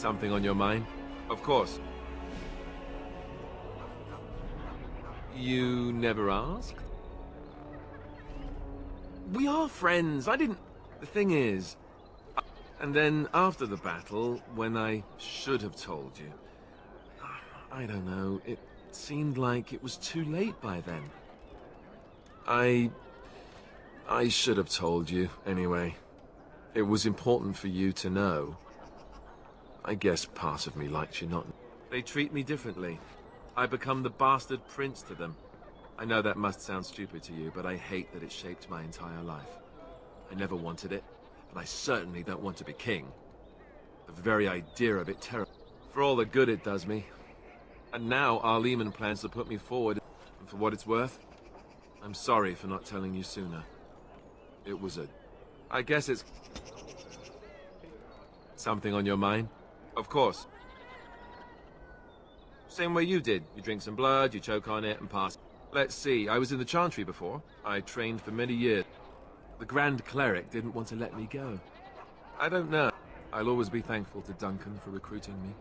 Something on your mind? Of course. You never asked? We are friends. I didn't... The thing is... And then after the battle, when I should have told you... I don't know, it seemed like it was too late by then. I should have told you, anyway. It was important for you to know. I guess part of me likes you not... They treat me differently. I become the bastard prince to them. I know that must sound stupid to you, but I hate that it shaped my entire life. I never wanted it, and I certainly don't want to be king. The very idea of it terrible. For all the good it does me. And now Arleman plans to put me forward, and for what it's worth, I'm sorry for not telling you sooner. It was a... I guess it's... Something on your mind? Of course. Same way you did. You drink some blood, you choke on it, and pass. Let's see, I was in the Chantry before. I trained for many years. The Grand Cleric didn't want to let me go. I don't know. I'll always be thankful to Duncan for recruiting me.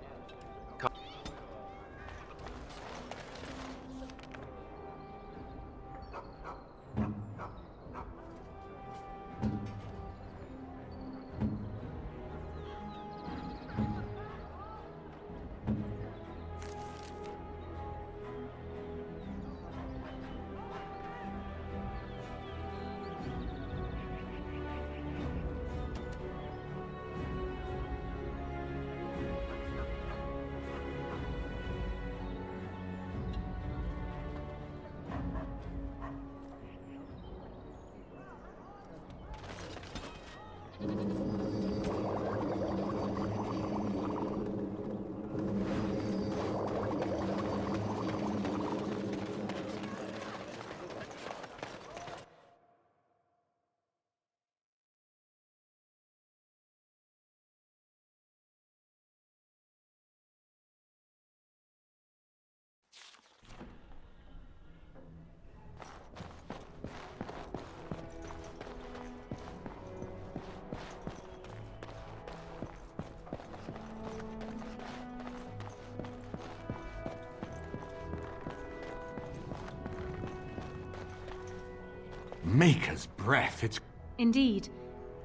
Maker's breath, it's... Indeed.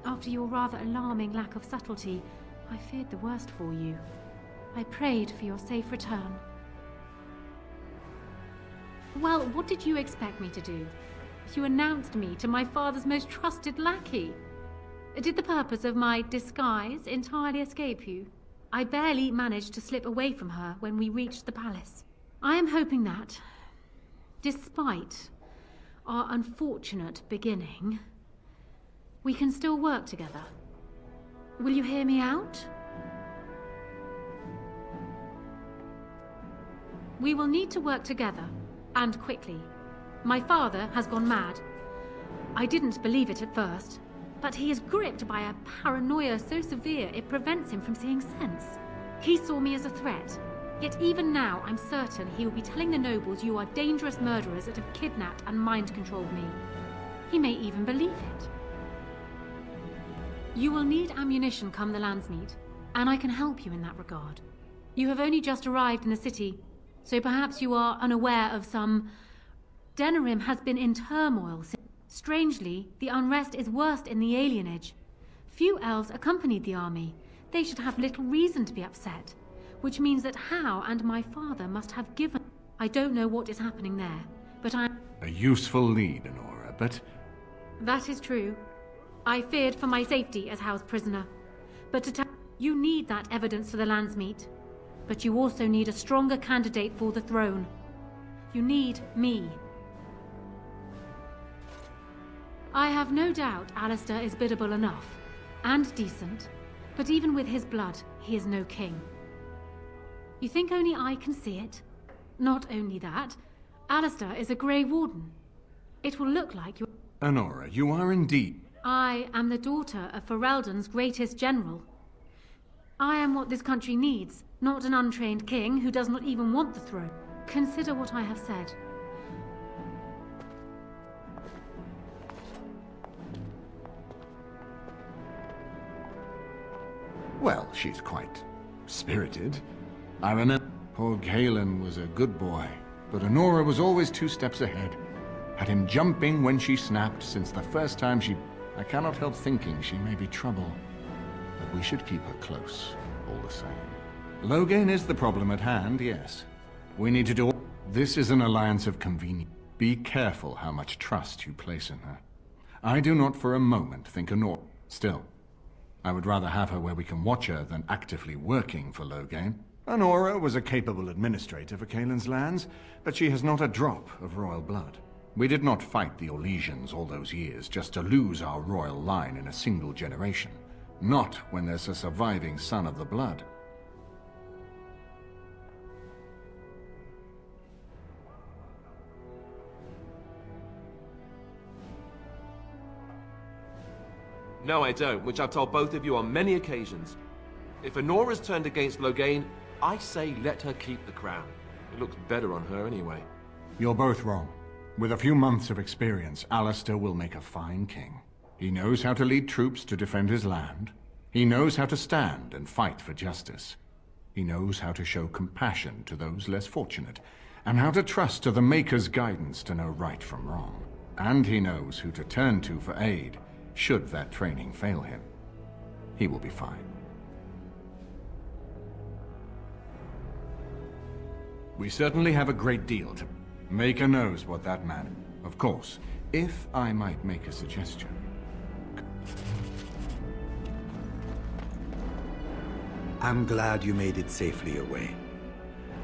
After your rather alarming lack of subtlety, I feared the worst for you. I prayed for your safe return. Well, what did you expect me to do? You announced me to my father's most trusted lackey. Did the purpose of my disguise entirely escape you? I barely managed to slip away from her when we reached the palace. I am hoping that, despite our unfortunate beginning, we can still work together. Will you hear me out? We will need to work together, and quickly. My father has gone mad. I didn't believe it at first, but he is gripped by a paranoia so severe it prevents him from seeing sense. He saw me as a threat, yet even now I'm certain he will be telling the nobles you are dangerous murderers that have kidnapped and mind-controlled me. He may even believe it. You will need ammunition come the Landsmeet, and I can help you in that regard. You have only just arrived in the city, so perhaps you are unaware of some... Denerim has been in turmoil since... Strangely, the unrest is worst in the alienage. Few elves accompanied the army. They should have little reason to be upset, which means that Hal and my father must have given... I don't know what is happening there, but I... A useful lead, Honora, but... That is true. I feared for my safety as Hal's prisoner. But to tell... You need that evidence for the Landsmeet. But you also need a stronger candidate for the throne. You need me. I have no doubt Alistair is biddable enough, and decent, but even with his blood, he is no king. You think only I can see it? Not only that, Alistair is a Grey Warden. It will look like you... Honora, you are indeed... I am the daughter of Ferelden's greatest general. I am what this country needs, not an untrained king who does not even want the throne. Consider what I have said. Well, she's quite spirited. I remember poor Galen was a good boy, but Honora was always 2 steps ahead. Had him jumping when she snapped since the first time she... I cannot help thinking she may be trouble. But we should keep her close, all the same. Loghain is the problem at hand, yes. We need to do... This is an alliance of convenience. Be careful how much trust you place in her. I do not for a moment think Honora... Still, I would rather have her where we can watch her than actively working for Loghain. Honora was a capable administrator for Kaelin's lands, but she has not a drop of royal blood. We did not fight the Orlesians all those years just to lose our royal line in a single generation. Not when there's a surviving son of the blood. No, I don't, which I've told both of you on many occasions. If Honora's turned against Loghain, I say let her keep the crown. It looks better on her anyway. You're both wrong. With a few months of experience, Alistair will make a fine king. He knows how to lead troops to defend his land. He knows how to stand and fight for justice. He knows how to show compassion to those less fortunate, and how to trust to the Maker's guidance to know right from wrong. And he knows who to turn to for aid, should that training fail him. He will be fine. We certainly have a great deal to... Maker knows what that man... Of course, if I might make a suggestion. I'm glad you made it safely away.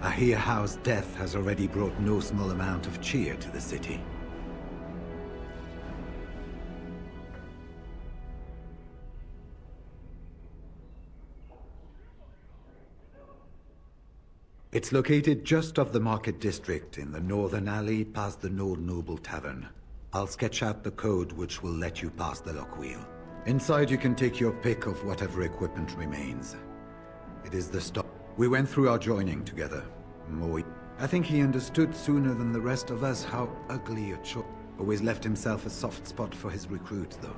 I hear Howe's death has already brought no small amount of cheer to the city. It's located just off the Market District in the northern alley past the Nord Noble Tavern. I'll sketch out the code which will let you pass the lock wheel. Inside you can take your pick of whatever equipment remains. It is the stop. We went through our joining together. I think he understood sooner than the rest of us how ugly a choice. Always left himself a soft spot for his recruits, though.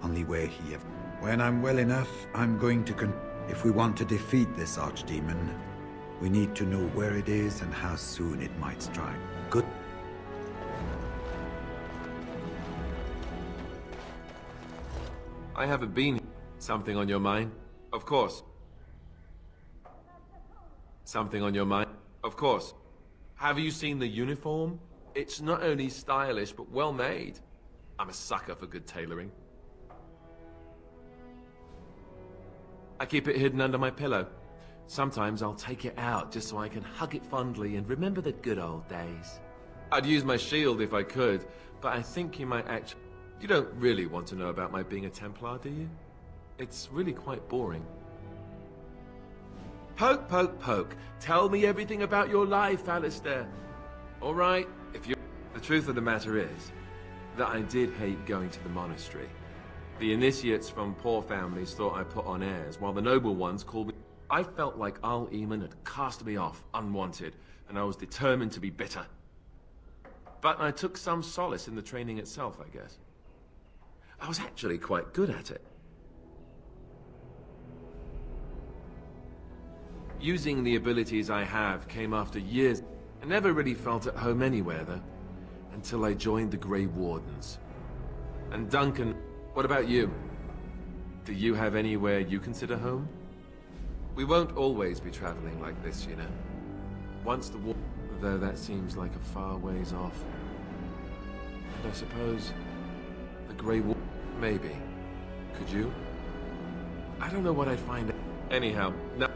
Only where he ever... When I'm well enough, I'm going to If we want to defeat this archdemon, we need to know where it is and how soon it might strike. Good. I haven't been here. Something on your mind? Of course. Something on your mind? Of course. Have you seen the uniform? It's not only stylish, but well made. I'm a sucker for good tailoring. I keep it hidden under my pillow. Sometimes I'll take it out just so I can hug it fondly and remember the good old days. I'd use my shield if I could, but I think you might actually... You don't really want to know about my being a Templar, do you? It's really quite boring. Poke, poke, poke. Tell me everything about your life, Alistair. All right, if you... The truth of the matter is that I did hate going to the monastery. The initiates from poor families thought I put on airs, while the noble ones called me... I felt like Al-Eamon had cast me off, unwanted, and I was determined to be bitter. But I took some solace in the training itself, I guess. I was actually quite good at it. Using the abilities I have came after years. I never really felt at home anywhere, though, until I joined the Grey Wardens. And Duncan, what about you? Do you have anywhere you consider home? We won't always be traveling like this, you know. Once the war... Though that seems like a far ways off. And I suppose... the Grey War... Maybe. Could you? I don't know what I'd find... Anyhow, no...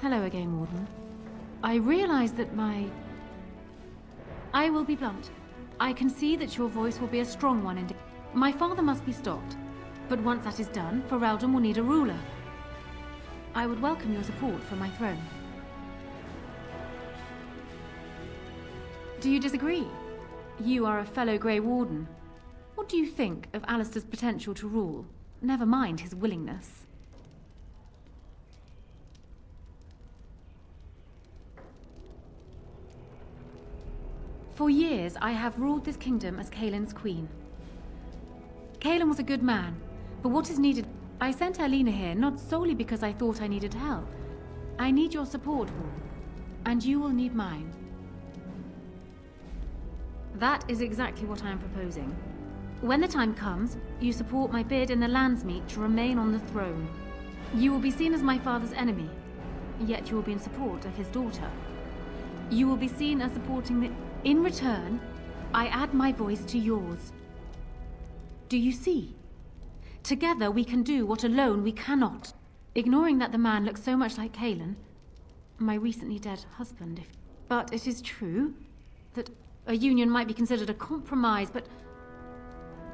Hello again, Warden. I realize that I will be blunt. I can see that your voice will be a strong one indeed. My father must be stopped. But once that is done, Ferelden will need a ruler. I would welcome your support for my throne. Do you disagree? You are a fellow Grey Warden. What do you think of Alistair's potential to rule? Never mind his willingness. For years, I have ruled this kingdom as Kaelin's queen. Kaelin was a good man, but what is needed... I sent Alina here not solely because I thought I needed help. I need your support, Warden, and you will need mine. That is exactly what I am proposing. When the time comes, you support my bid in the Landsmeet to remain on the throne. You will be seen as my father's enemy, yet you will be in support of his daughter. You will be seen as supporting the... In return, I add my voice to yours. Do you see? Together we can do what alone we cannot. Ignoring that the man looks so much like Kaelin, my recently dead husband, if... But it is true that a union might be considered a compromise, but...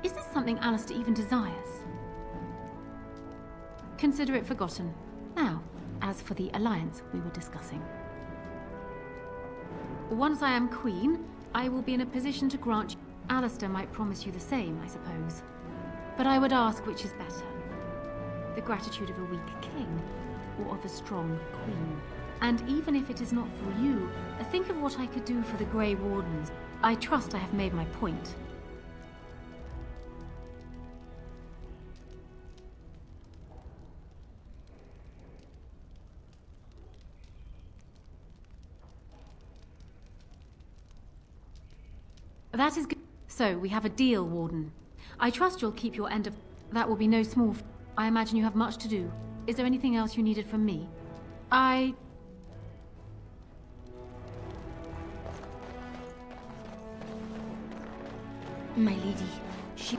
Is this something Alistair even desires? Consider it forgotten. Now, as for the alliance we were discussing. Once I am queen, I will be in a position to grant you... Alistair might promise you the same, I suppose. But I would ask which is better. The gratitude of a weak king, or of a strong queen. And even if it is not for you, think of what I could do for the Grey Wardens. I trust I have made my point. That is good. So, we have a deal, Warden. I trust you'll keep your end of... That will be no small... I imagine you have much to do. Is there anything else you needed from me? My lady, she...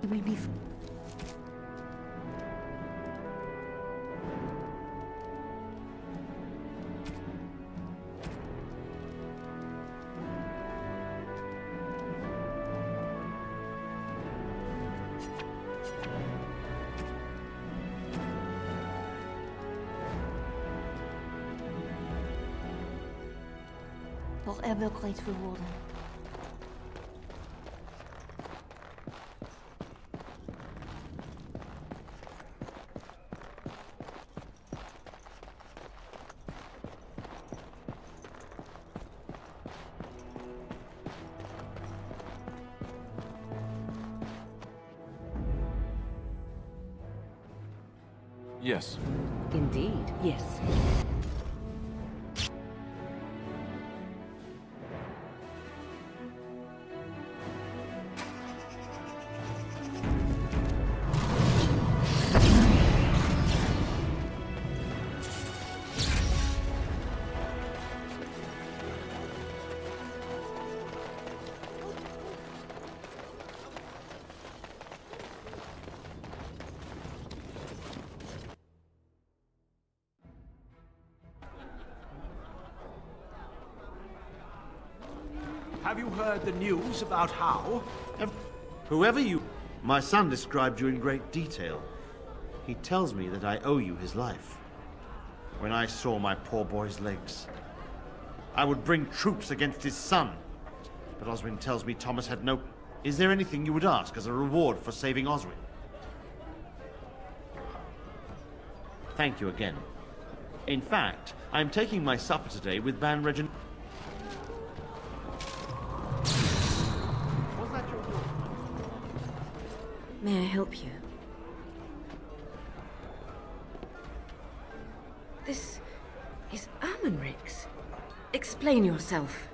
will be... Forever grateful, Warden. Yes. Indeed, yes. Have you heard the news about how? Whoever you... My son described you in great detail. He tells me that I owe you his life. When I saw my poor boy's legs, I would bring troops against his son. But Oswin tells me Thomas had no... Is there anything you would ask as a reward for saving Oswin? Thank you again. In fact, I'm taking my supper today with Ban Regent... May I help you? This is Ermenric's. Explain yourself.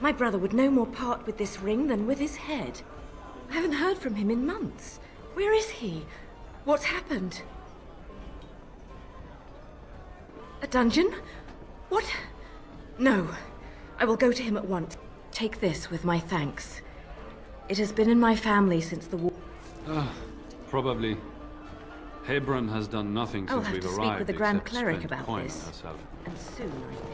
My brother would no more part with this ring than with his head. I haven't heard from him in months. Where is he? What's happened? A dungeon? What? No. I will go to him at once. Take this with my thanks. It has been in my family since the war. Probably. Hebron has done nothing I'll since have we've to arrived. speak with the Grand except Cleric spend about coin on this. ourselves. And soon, I think.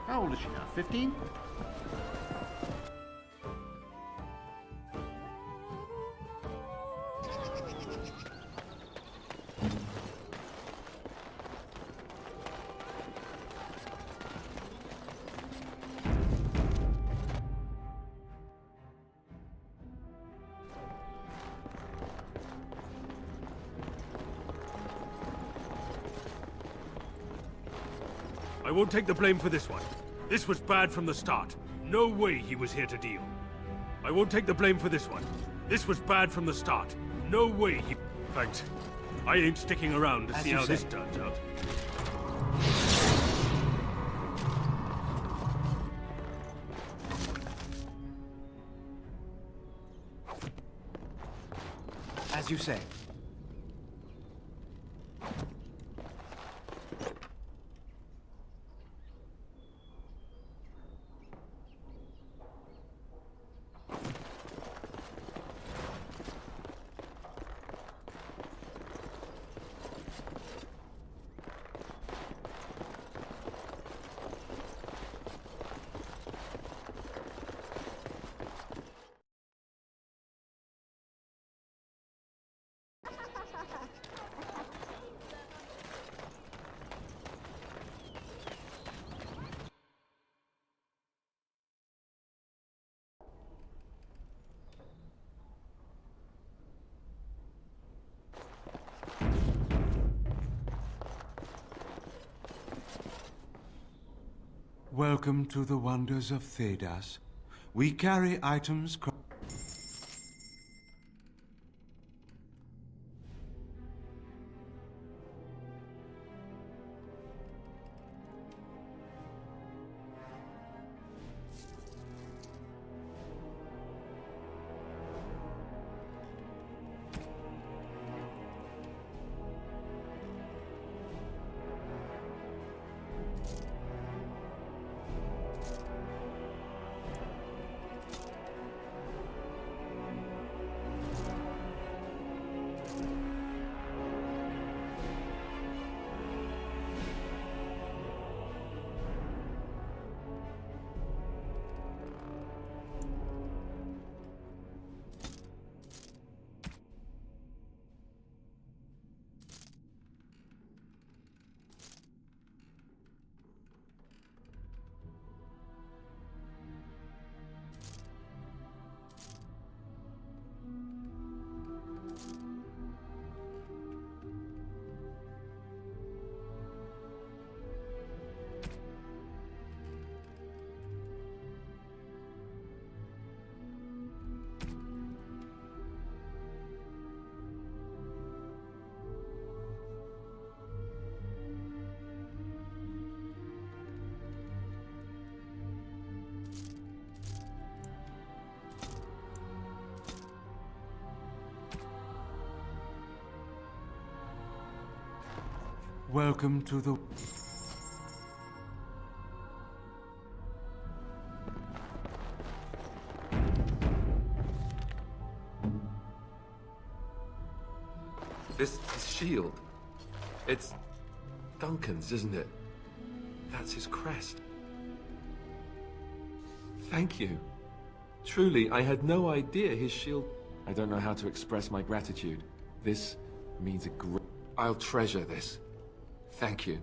How old is she now? 15? I won't take the blame for this one. This was bad from the start. No way he was here to deal. I won't take the blame for this one. This was bad from the start. No way he... In fact, I ain't sticking around to see how this turns out. As you say. Welcome to the wonders of Thedas. We carry items... Welcome to the... This shield. It's Duncan's, isn't it? That's his crest. Thank you. Truly, I had no idea his shield... I don't know how to express my gratitude. This means a great... I'll treasure this. Thank you.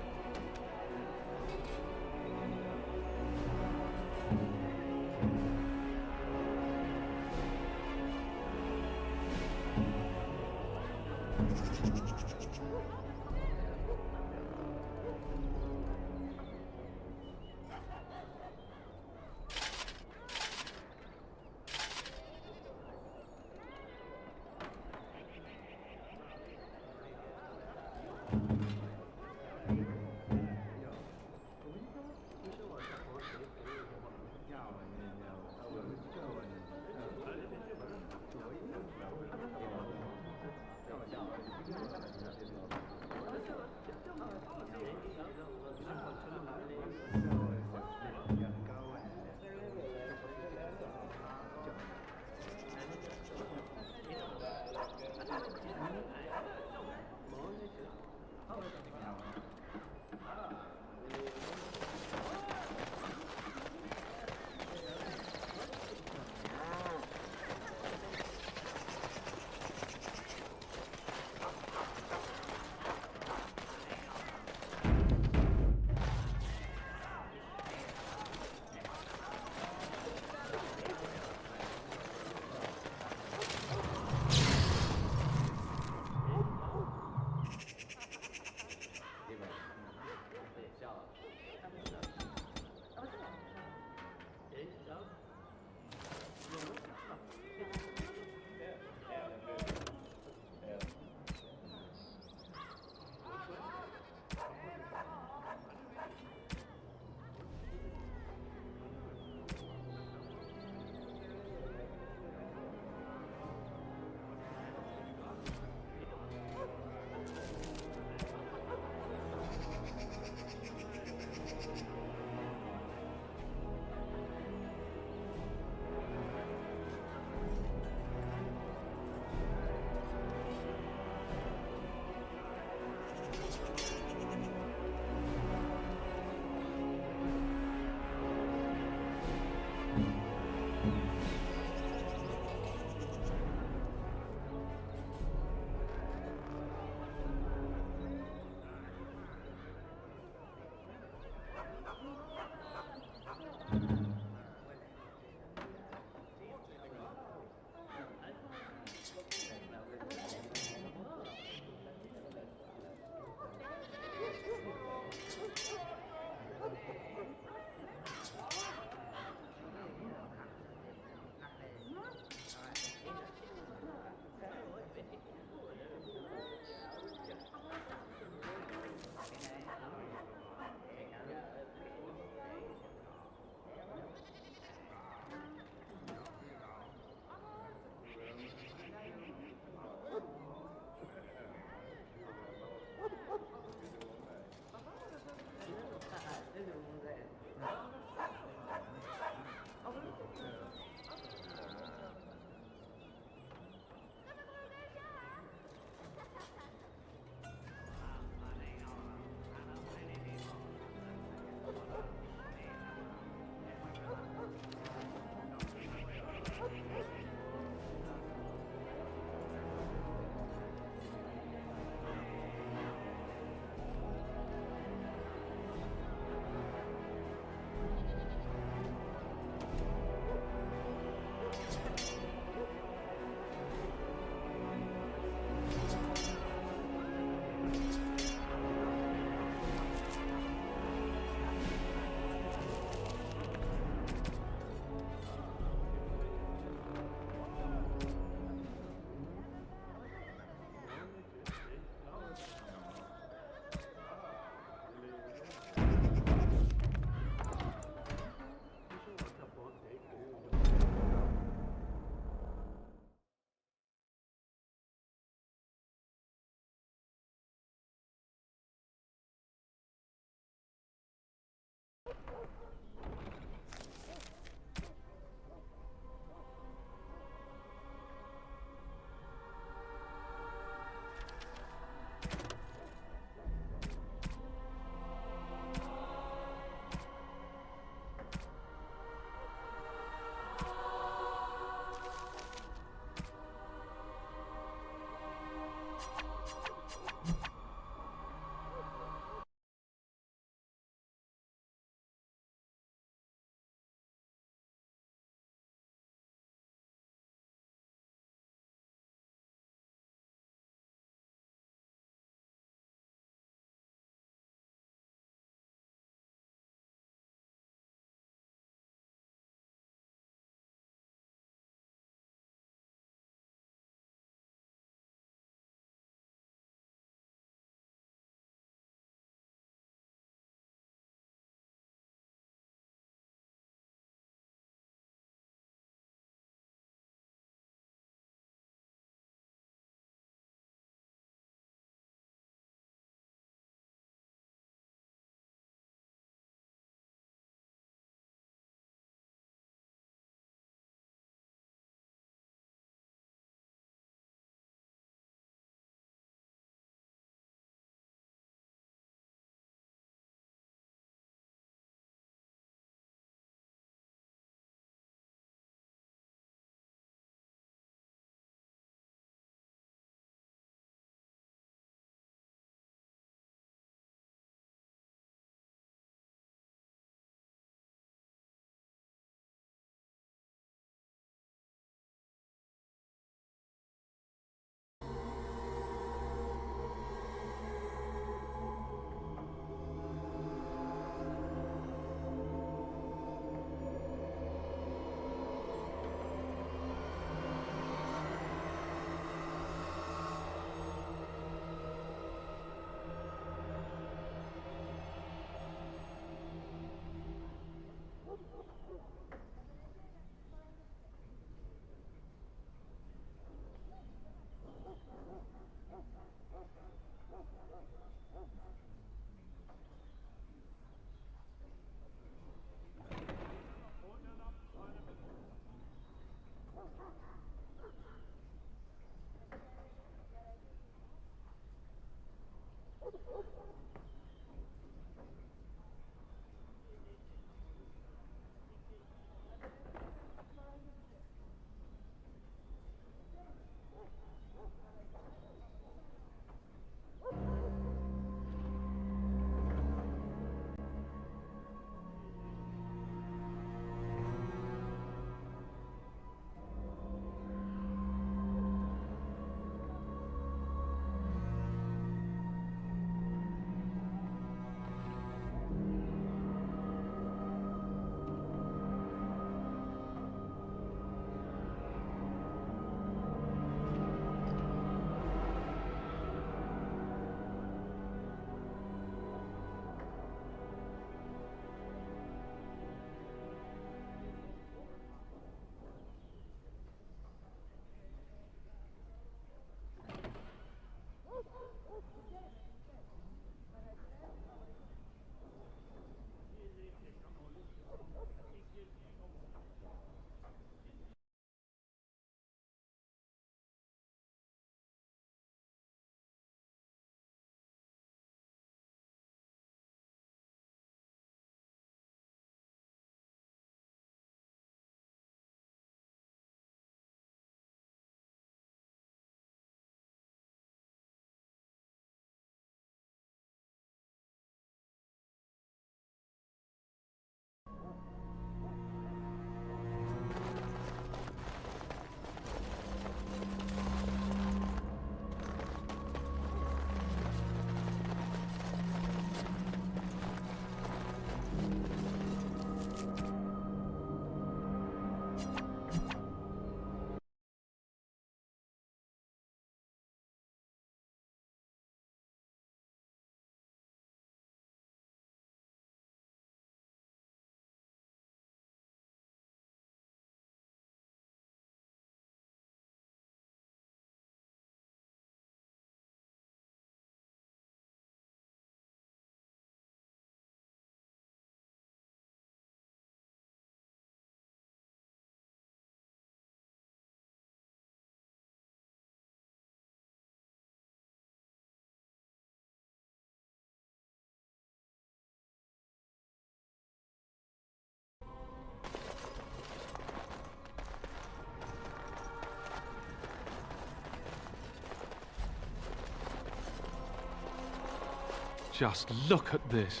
Just look at this.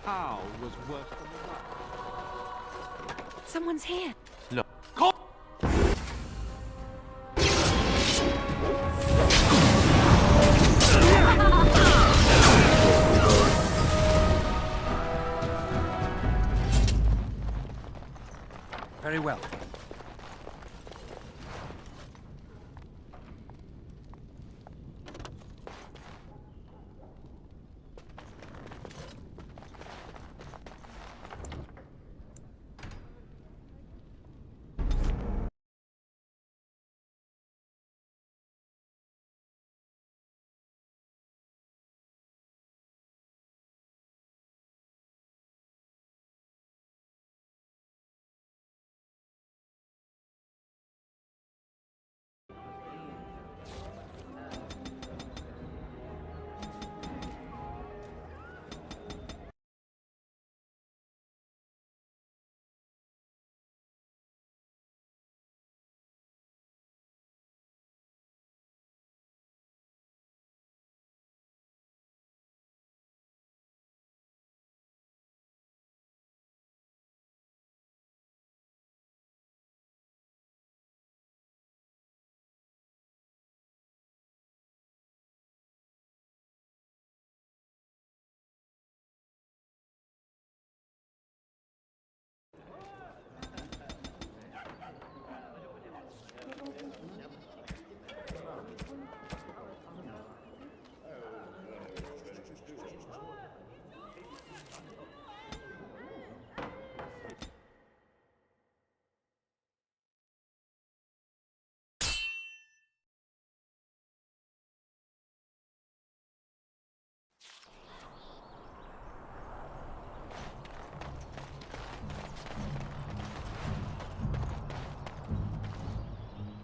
How was worse than that? Someone's here. Look. Very well.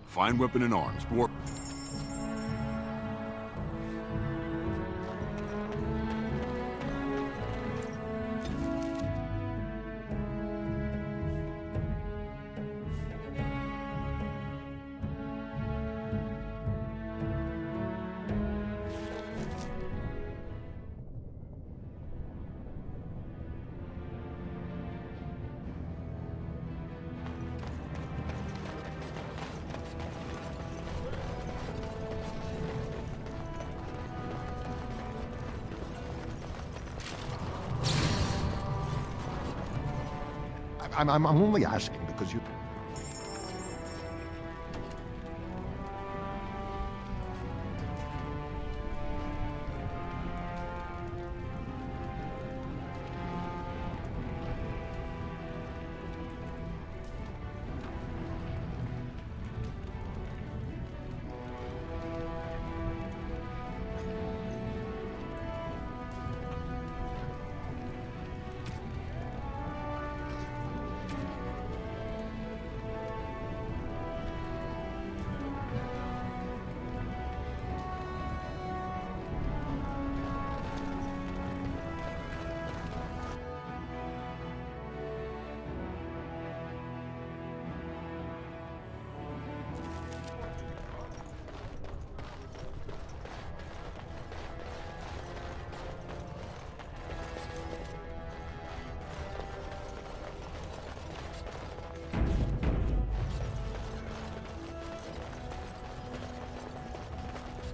Fine weapon and arms. Dwarf. I'm only asking because you...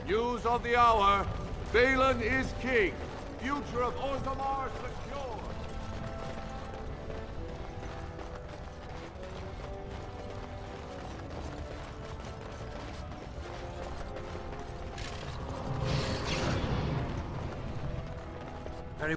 News of the hour. Balin is king. Future of Orzammar secure. Very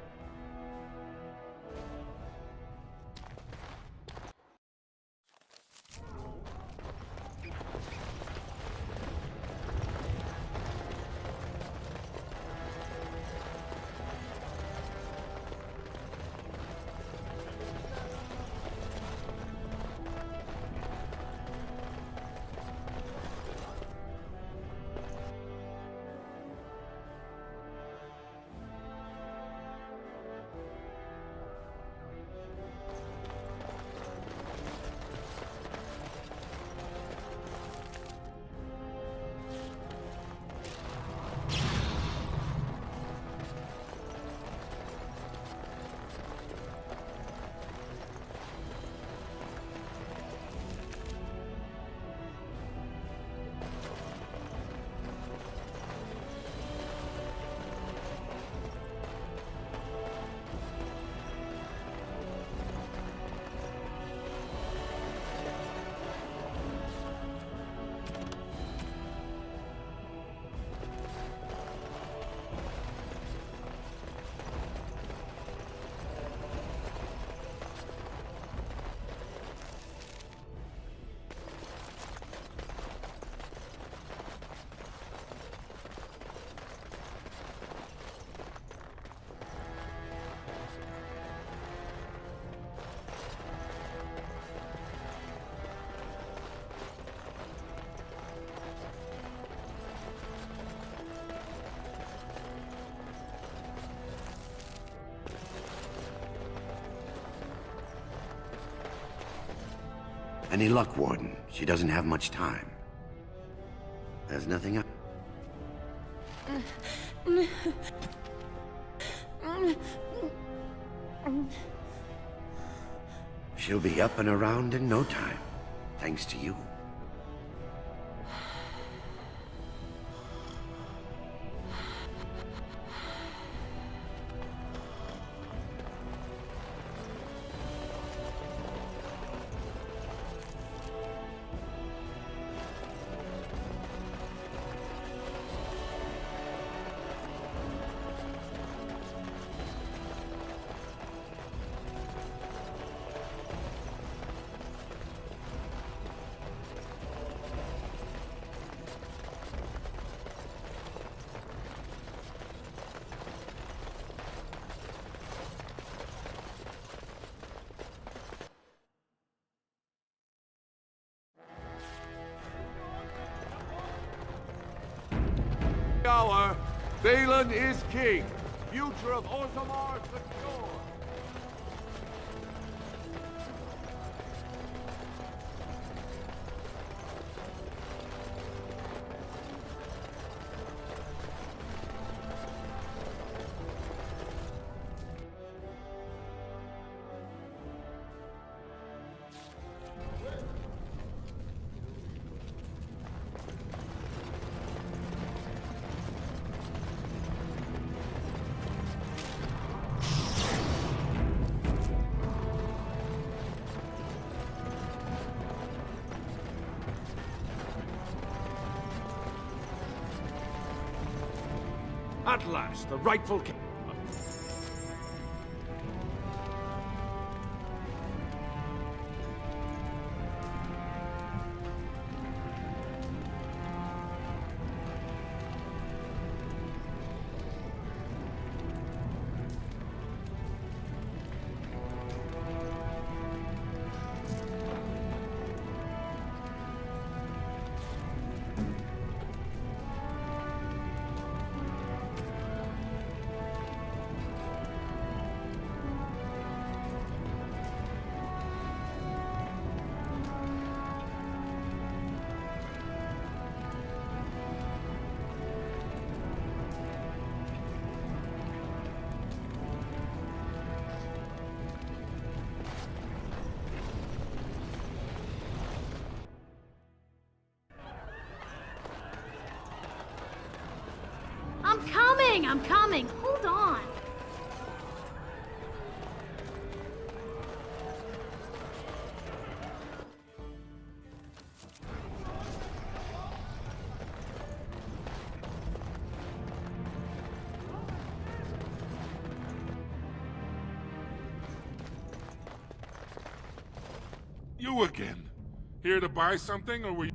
Any luck, Warden? She doesn't have much time. There's nothing up. She'll be up and around in no time, thanks to you. Hour, Balin is king. Future of Orzammar secure. At last, the rightful king. I'm coming! Hold on! You again. Here to buy something, or were you...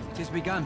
It has begun.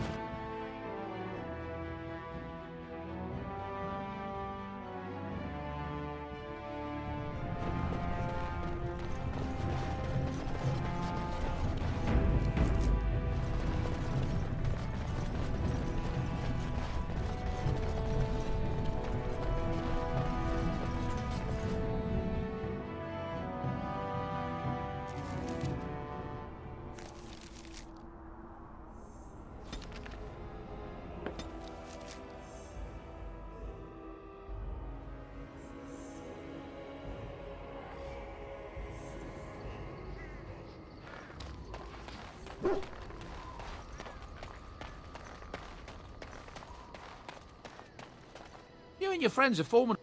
You and your friends are forming...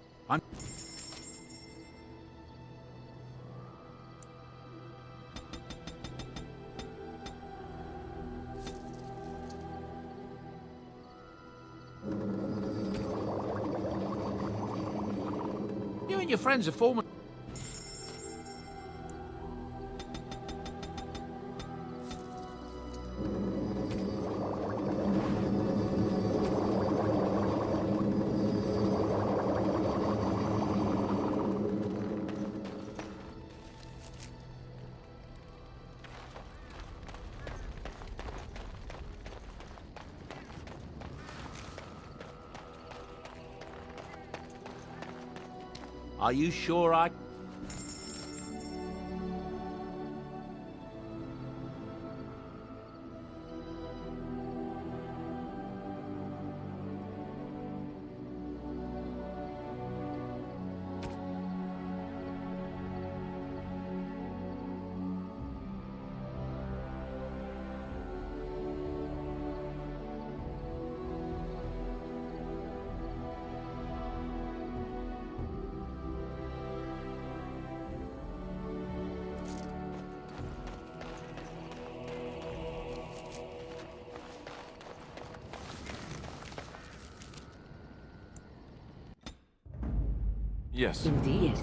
and your friends are forming... Are you sure I... Yes. Indeed.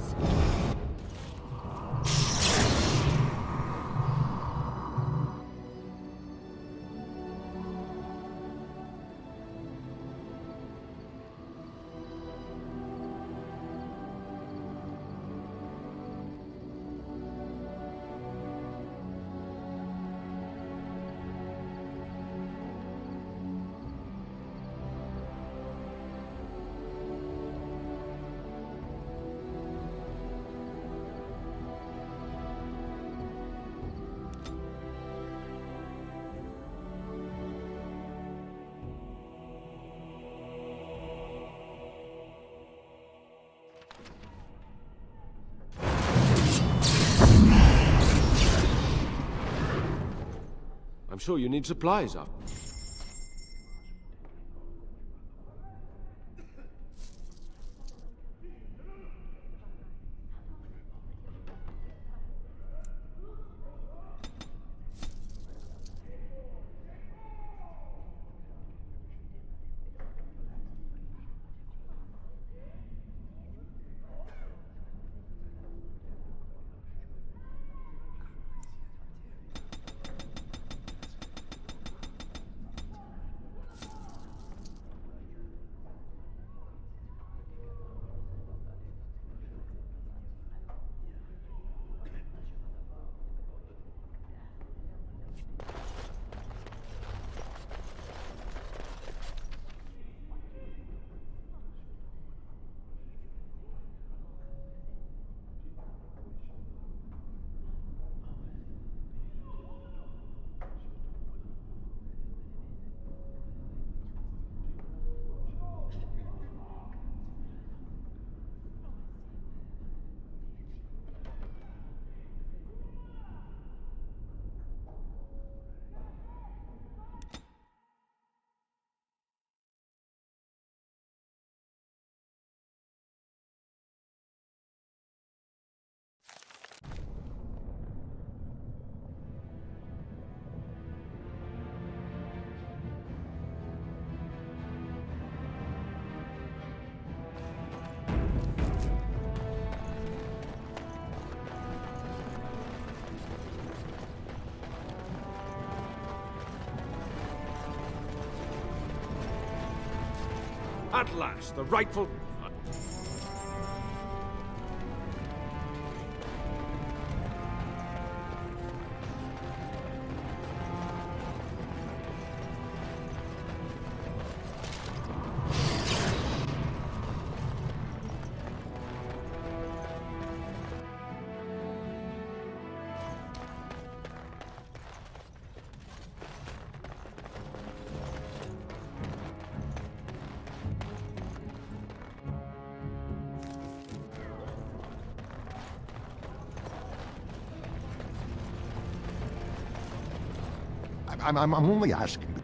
I'm sure you need supplies up. At last, the rightful... I'm only asking.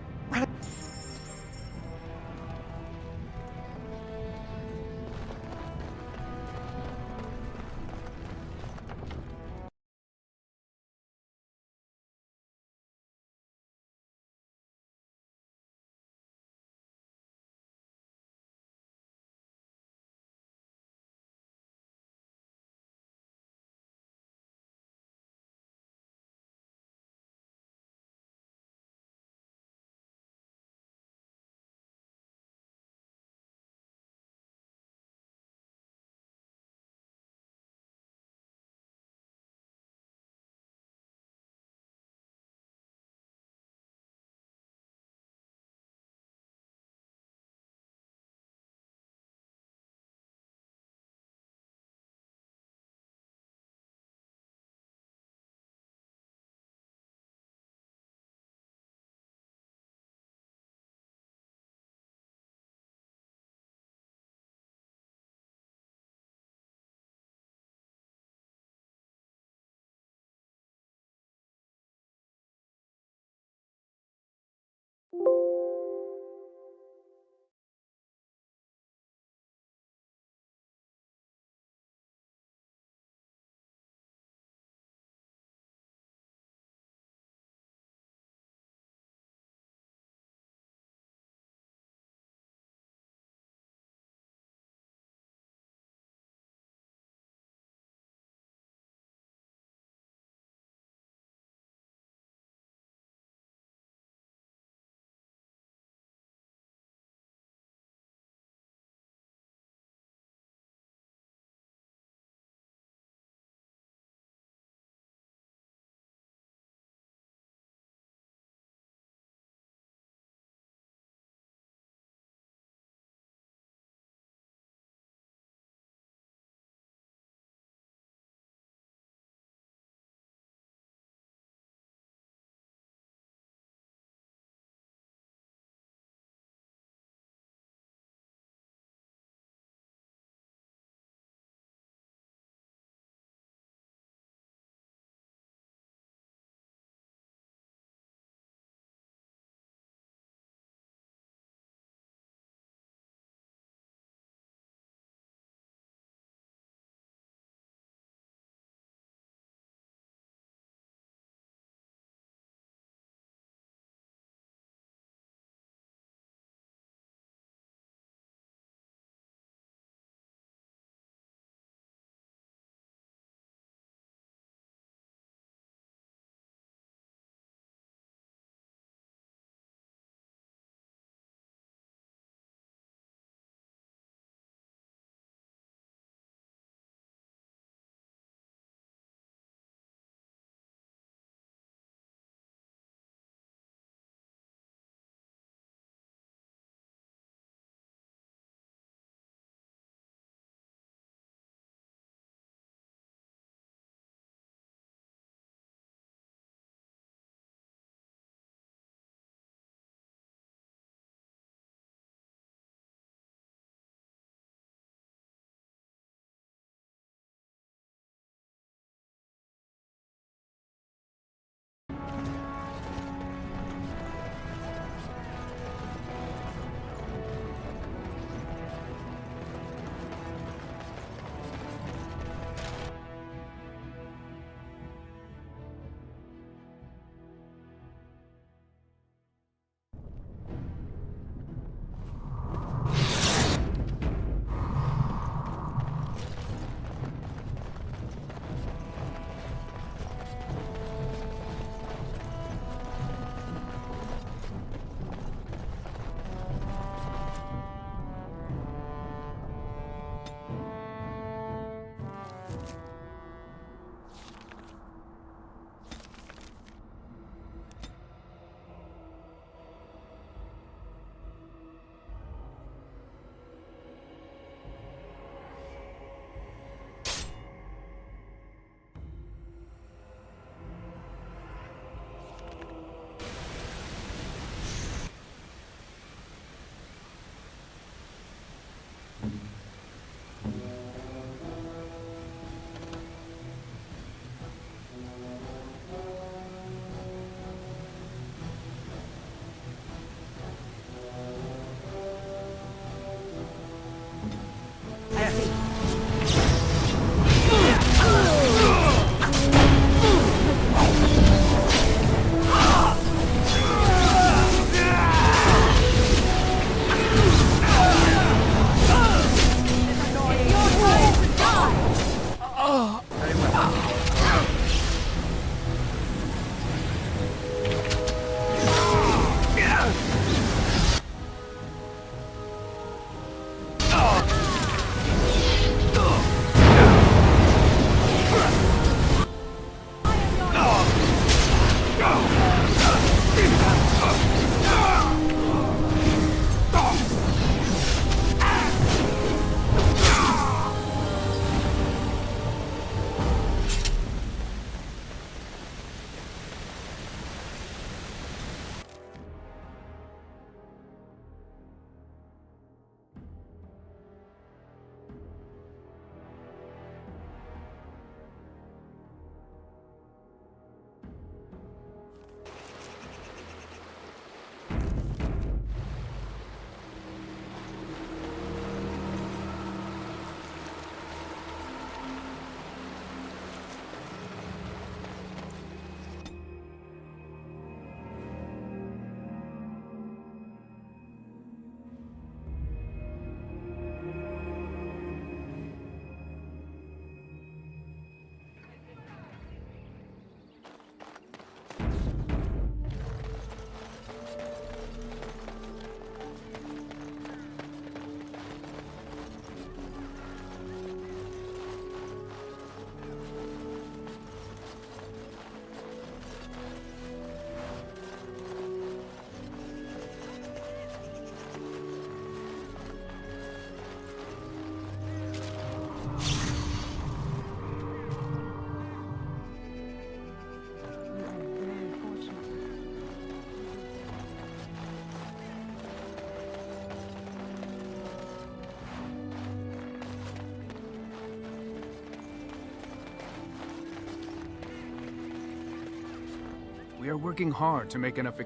We are working hard to make enough...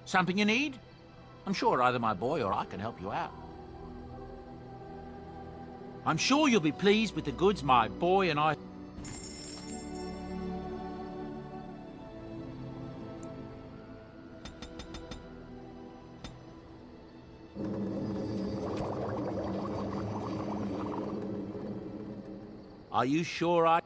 Something you need? I'm sure either my boy or I can help you out. I'm sure you'll be pleased with the goods my boy and I... Are you sure I'm...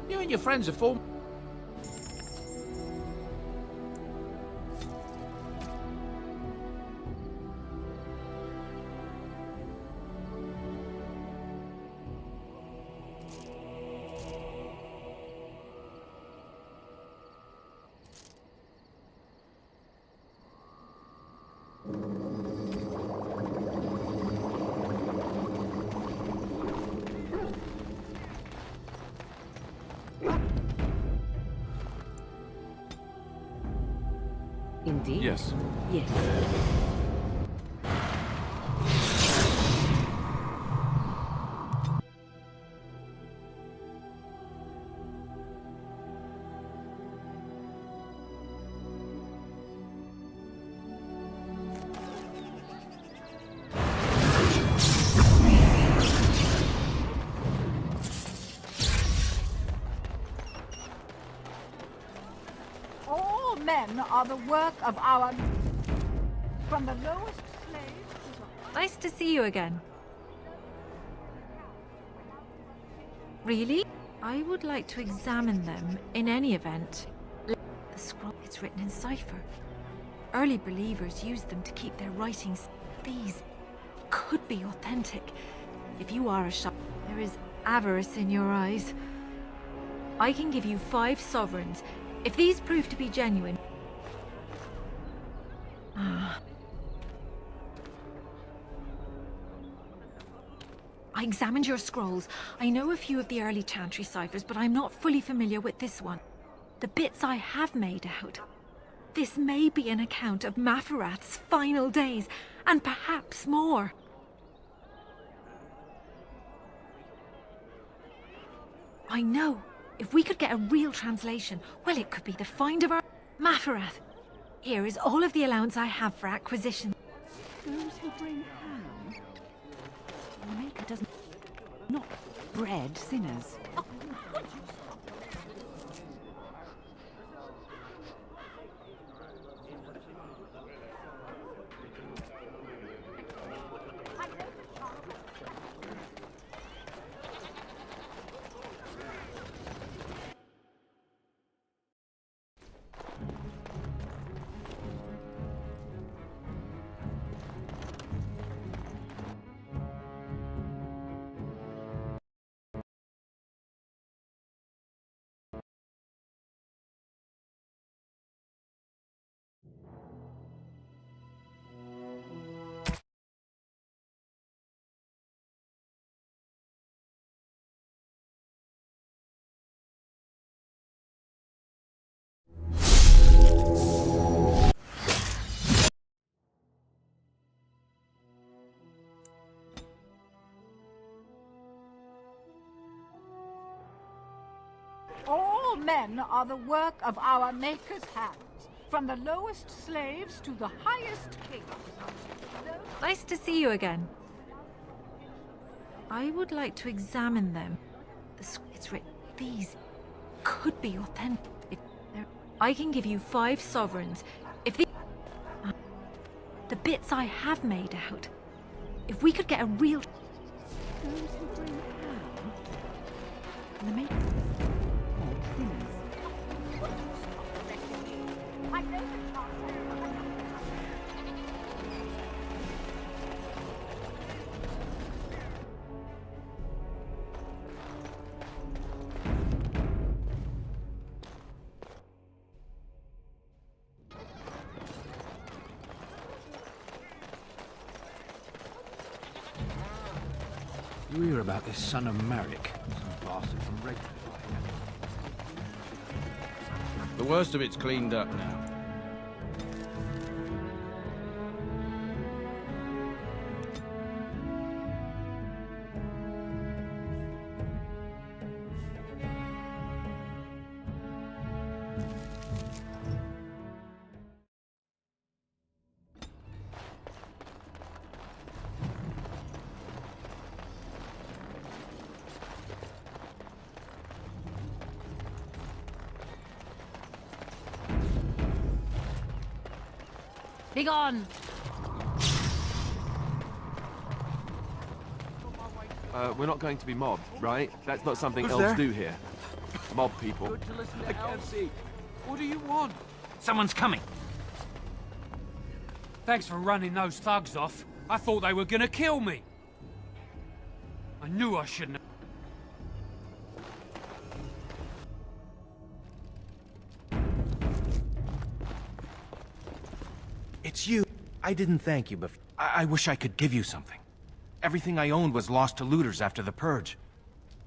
You and your friends are form... Indeed? Yes. Yes. All men are the work of our... From the lowest slaves to the... Nice to see you again. Really? I would like to examine them in any event. The scroll, it's written in cipher. Early believers used them to keep their writings. These could be authentic. If you are a shop, there is avarice in your eyes. I can give you 5 sovereigns. If these prove to be genuine... I examined your scrolls. I know a few of the early Chantry ciphers, but I'm not fully familiar with this one. The bits I have made out. This may be an account of Maferath's final days, and perhaps more. I know. If we could get a real translation, well, it could be the find of our... Maferath. Here is all of the allowance I have for acquisition. Those who bring ham. The maker doesn't... Not bread sinners. All men are the work of our Maker's hands, from the lowest slaves to the highest kings. Nice to see you again. I would like to examine them. It's written. These could be authentic. I can give you 5 sovereigns if the bits I have made out. If we could get a real. You hear about this son of Marek? Some bastard from Red. The worst of it's cleaned up now. Begone! We're not going to be mobbed, right? That's not something Who's elves there? do here. Mob people. Good to listen to Elsie. What do you want? Someone's coming. Thanks for running those thugs off. I thought they were gonna kill me. I knew I shouldn't have. It's you. I didn't thank you before. I wish I could give you something. Everything I owned was lost to looters after the Purge.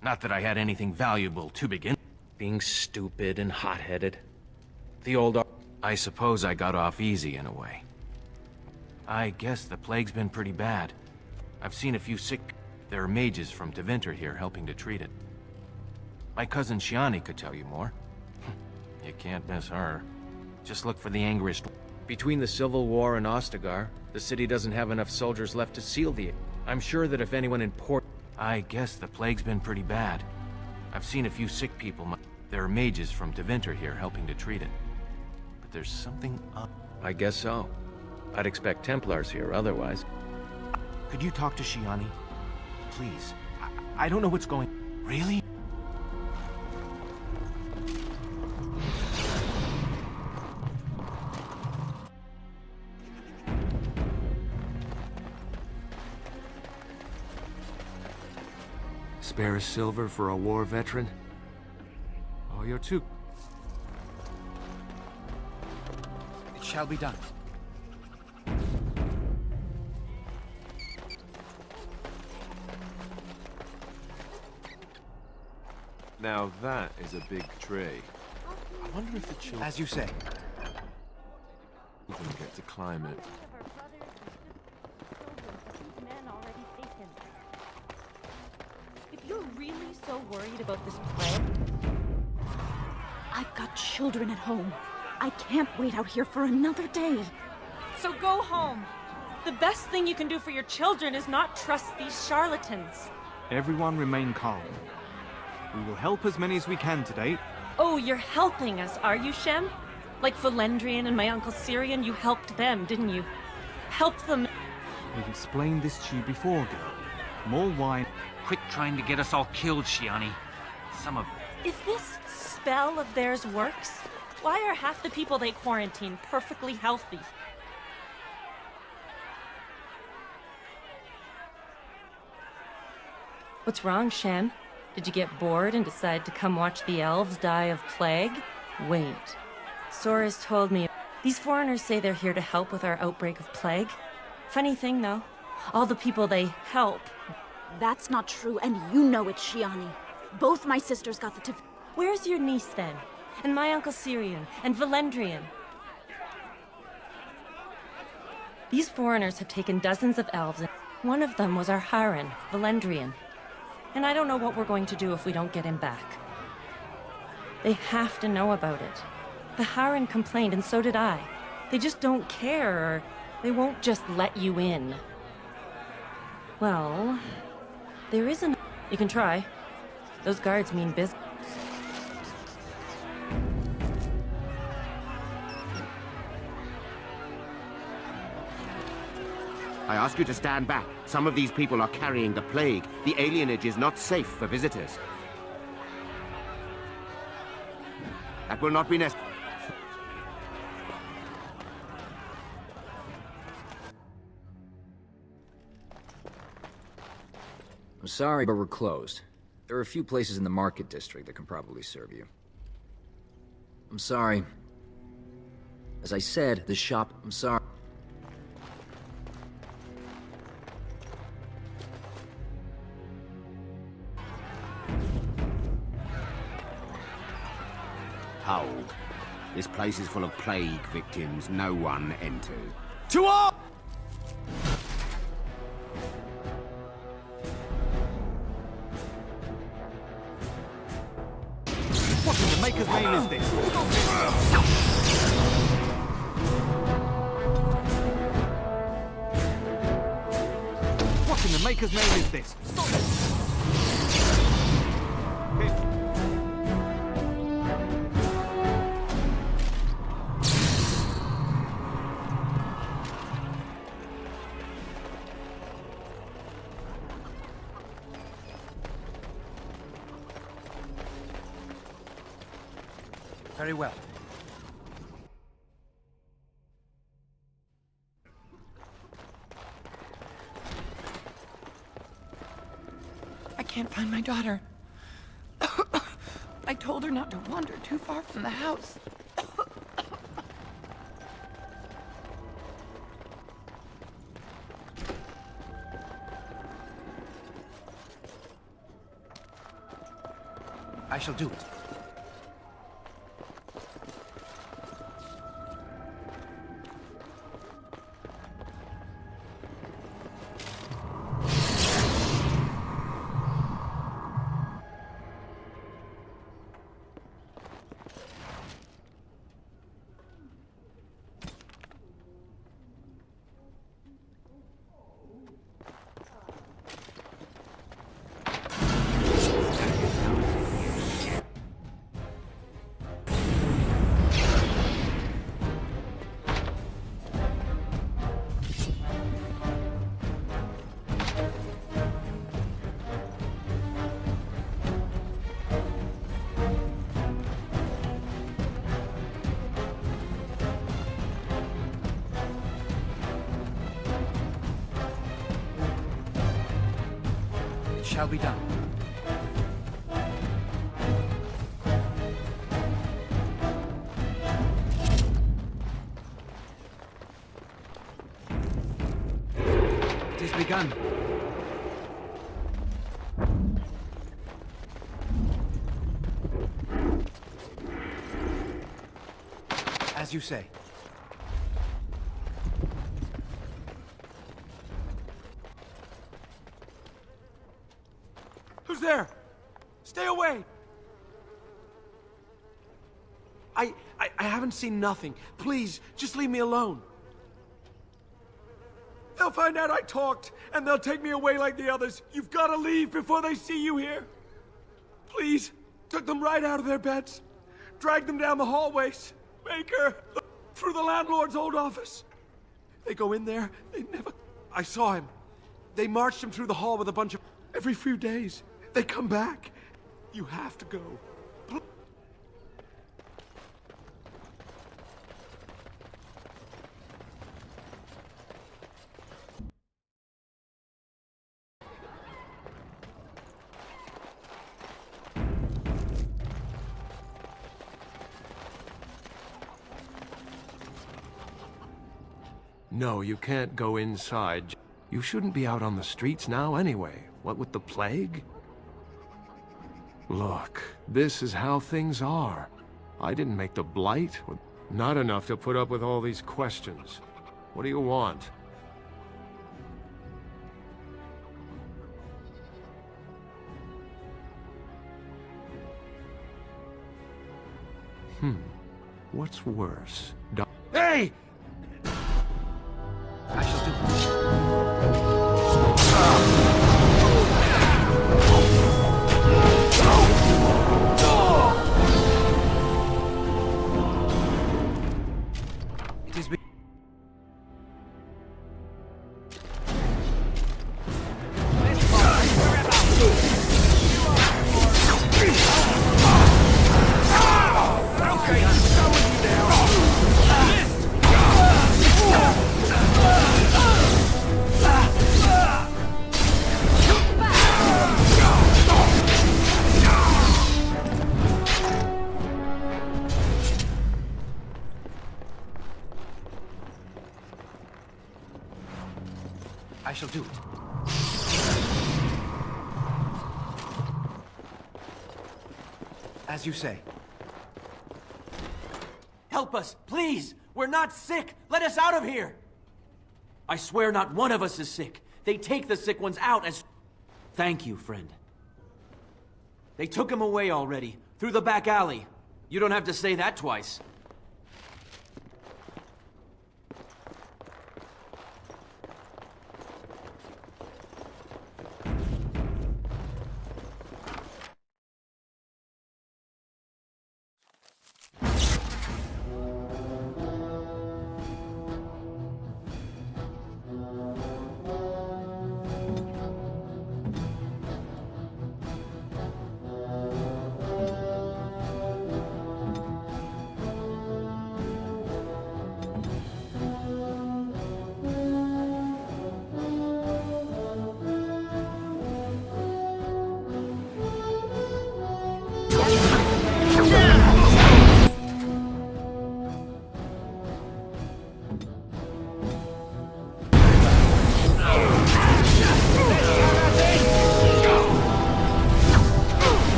Not that I had anything valuable to begin. Being stupid and hot-headed. The old... I suppose I got off easy in a way. I guess the plague's been pretty bad. I've seen a few sick... There are mages from Tevinter here helping to treat it. My cousin Shiani could tell you more. You can't miss her. Just look for the angriest... Between the Civil War and Ostagar, the city doesn't have enough soldiers left to seal the... I'm sure that if anyone in port... I guess the plague's been pretty bad. I've seen a few sick people. There are mages from Tevinter here helping to treat it. But there's something up. I guess so. I'd expect Templars here otherwise. Could you talk to Shiani? Please. I don't know what's going... Really? Spare a silver for a war veteran? Oh, you're too... It shall be done. Now that is a big tree. I wonder if the children... As you say. Get to climb it. If you're really so worried about this plague... I've got children at home. I can't wait out here for another day. So go home. The best thing you can do for your children is not trust these charlatans. Everyone remain calm. We will help as many as we can today. Oh, you're helping us, are you, Shem? Like Valendrian and my Uncle Syrian, you helped them, didn't you? Helped them... We've explained this to you before, girl. More wine... Quit trying to get us all killed, Shiani. Some of... If this spell of theirs works, why are half the people they quarantine perfectly healthy? What's wrong, Shem? Did you get bored and decide to come watch the elves die of plague? Wait. Sora's told me these foreigners say they're here to help with our outbreak of plague. Funny thing, though. All the people they help... That's not true, and you know it, Shiani. Both my sisters got the Where's your niece, then? And my Uncle Syrian? And Valendrian? These foreigners have taken dozens of elves, and one of them was our Haran, Valendrian. And I don't know what we're going to do if we don't get him back. They have to know about it. The Harren complained, and so did I. They just don't care, or they won't just let you in. Well, there isn't. You can try. Those guards mean business. I ask you to stand back. Some of these people are carrying the plague. The alienage is not safe for visitors. That will not be necessary. I'm sorry, but we're closed. There are a few places in the market district that can probably serve you. I'm sorry. As I said, the shop... I'm sorry. Hold. This place is full of plague victims. No one enters. To all! What in the Maker's name is this? What in the Maker's name is this? Stop it! Very well. I can't find my daughter. I told her not to wander too far from the house. I shall do it. Shall be done. It is begun. As you say. Who's there? Stay away! I haven't seen nothing. Please, just leave me alone. They'll find out I talked, and they'll take me away like the others. You've got to leave before they see you here. Please, took them right out of their beds. Dragged them down the hallways. Maker, through the landlord's old office. They go in there, they never... I saw him. They marched him through the hall with a bunch of... Every few days, they come back. You have to go. No, you can't go inside. You shouldn't be out on the streets now anyway. What with the plague? Look, this is how things are. I didn't make the Blight. Not enough to put up with all these questions. What do you want? What's worse? Hey! I shall do it is I shall do it. As you say. Help us, please! We're not sick! Let us out of here! I swear not one of us is sick. They take the sick ones out as... Thank you, friend. They took him away already, through the back alley. You don't have to say that twice.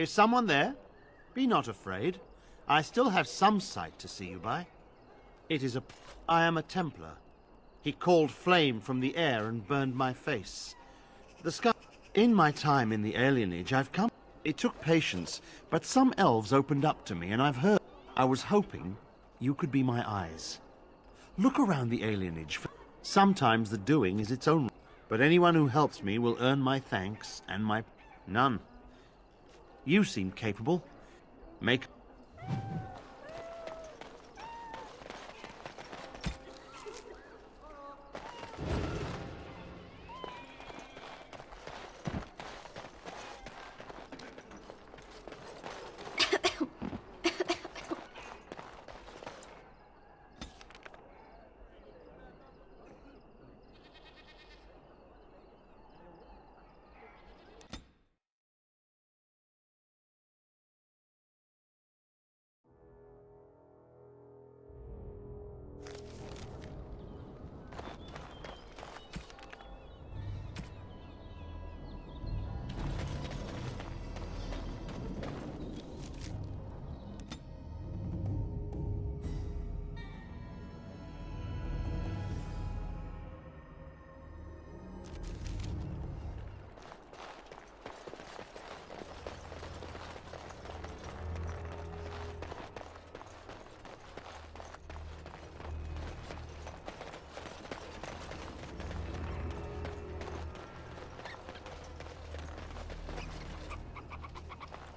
Is someone there? Be not afraid. I still have some sight to see you by. It is a... I am a Templar. He called flame from the air and burned my face. The sky... In my time in the alienage, I've come... It took patience, but some elves opened up to me, and I've heard... I was hoping you could be my eyes. Look around the alienage. Sometimes the doing is its own... But anyone who helps me will earn my thanks and my... None. You seem capable. Make...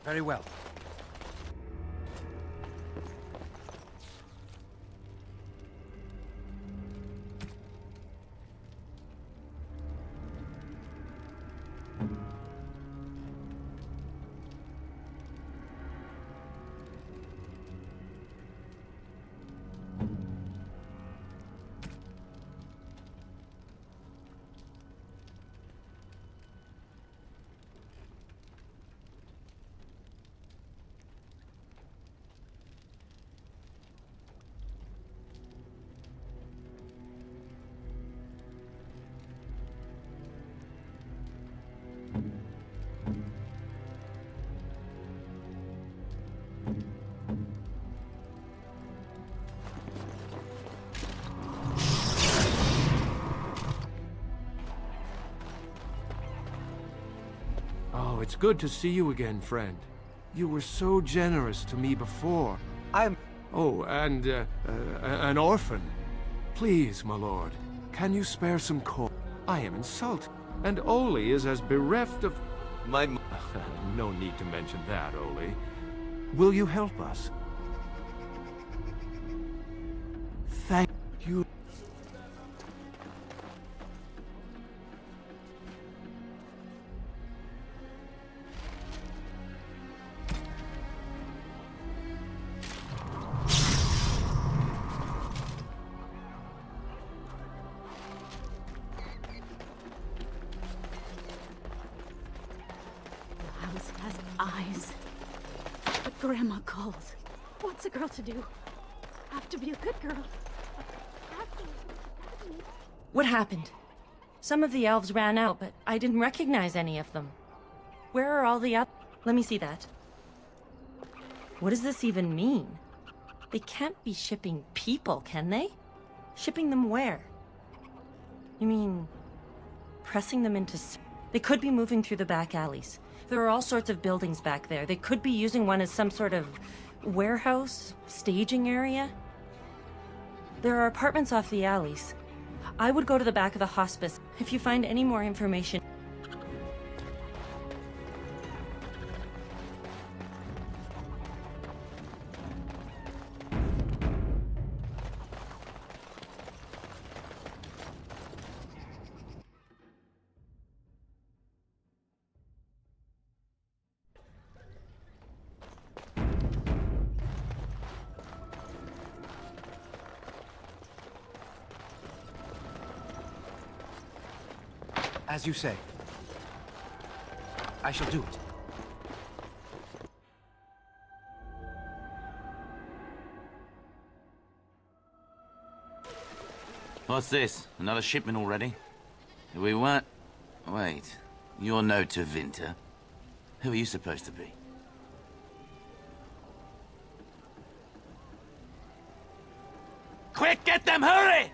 Very well. Oh, it's good to see you again, friend. You were so generous to me before. Oh, and an orphan. Please, my lord, can you spare some coin? I am insulted. And Oli is as bereft of... No need to mention that, Oli. Will you help us? Thank you. Eyes. But Grandma calls. What's a girl to do? Have to be a good girl. What happened? Some of the elves ran out, but I didn't recognize any of them. Where are all the Let me see that. What does this even mean? They can't be shipping people, can they? Shipping them where? You mean... pressing them into... They could be moving through the back alleys. There are all sorts of buildings back there. They could be using one as some sort of warehouse, staging area. There are apartments off the alleys. I would go to the back of the hospice. If you find any more information... As you say. I shall do it. What's this? Another shipment already? We weren't... Wait. You're no Tevinter. Who are you supposed to be? Quick, get them, hurry!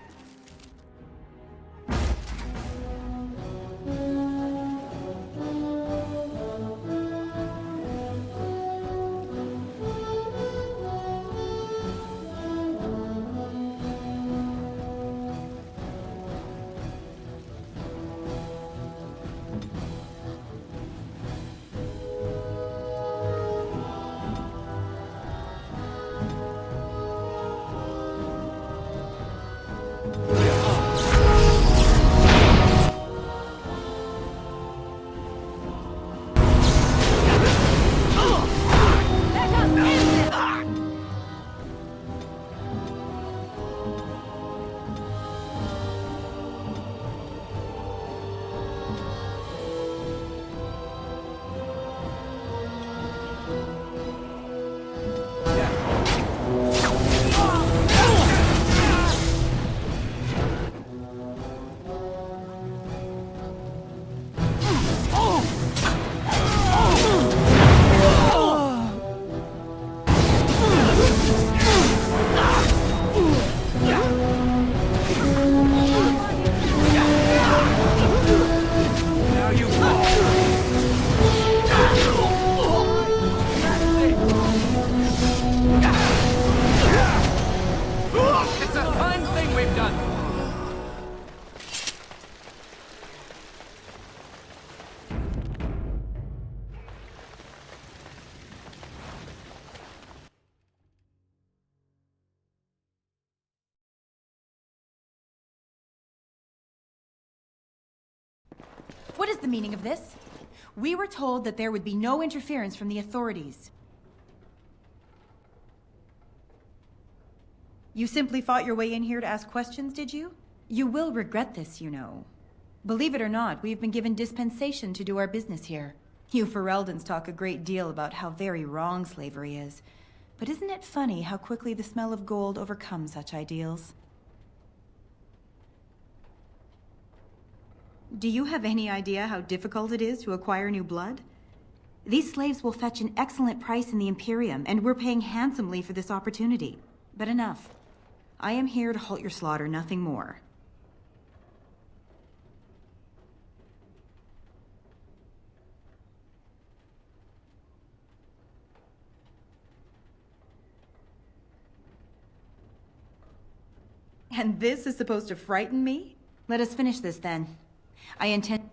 What is the meaning of this? We were told that there would be no interference from the authorities. You simply fought your way in here to ask questions, did you? You will regret this, you know. Believe it or not, we've been given dispensation to do our business here. You Fereldans talk a great deal about how very wrong slavery is. But isn't it funny how quickly the smell of gold overcomes such ideals? Do you have any idea how difficult it is to acquire new blood? These slaves will fetch an excellent price in the Imperium, and we're paying handsomely for this opportunity. But enough. I am here to halt your slaughter, nothing more. And this is supposed to frighten me? Let us finish this then. I intend...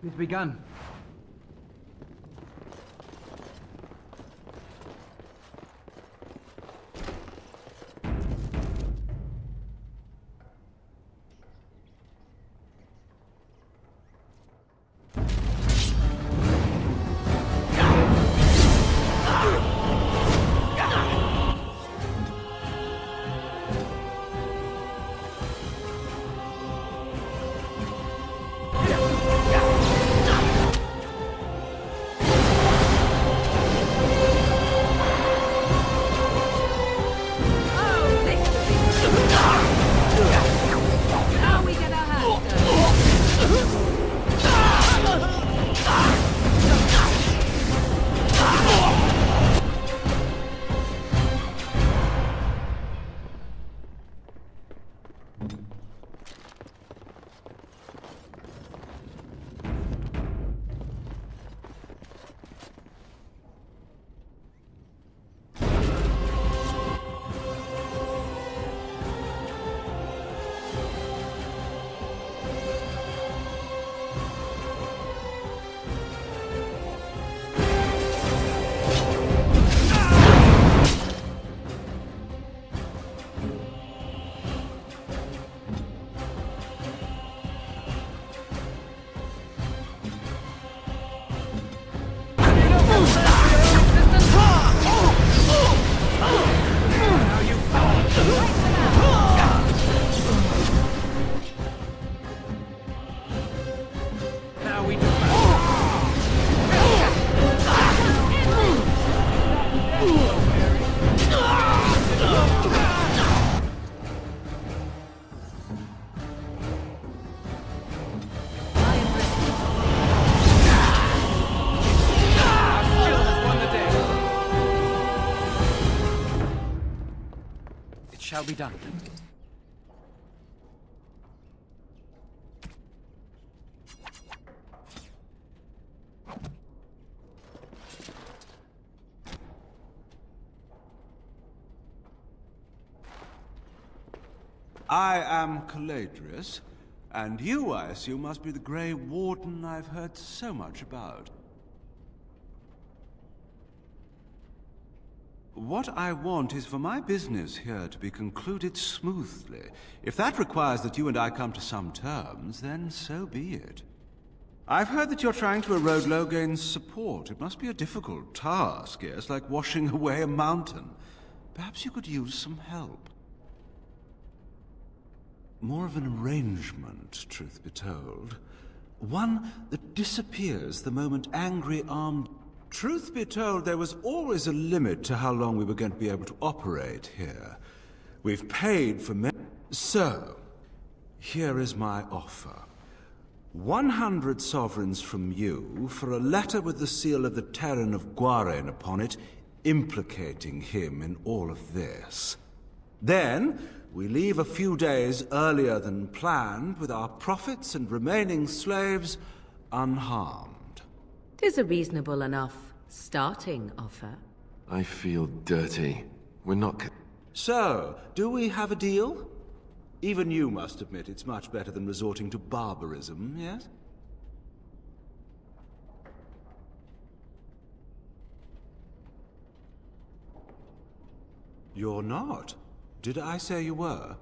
We've begun. Shall be done. I am Caladrius, and you, I assume, must be the Grey Warden I've heard so much about. What I want is for my business here to be concluded smoothly. If that requires that you and I come to some terms, then so be it. I've heard that you're trying to erode Logain's support. It must be a difficult task, yes, like washing away a mountain. Perhaps you could use some help. More of an arrangement, truth be told. One that disappears the moment angry armed... Truth be told, there was always a limit to how long we were going to be able to operate here. We've paid for many... So, here is my offer. 100 sovereigns from you for a letter with the seal of the Terran of Guaren upon it, implicating him in all of this. Then, we leave a few days earlier than planned with our profits and remaining slaves unharmed. 'Tis a reasonable enough starting offer. I feel dirty. We're not... So, do we have a deal? Even you must admit it's much better than resorting to barbarism, yes? You're not. Did I say you were?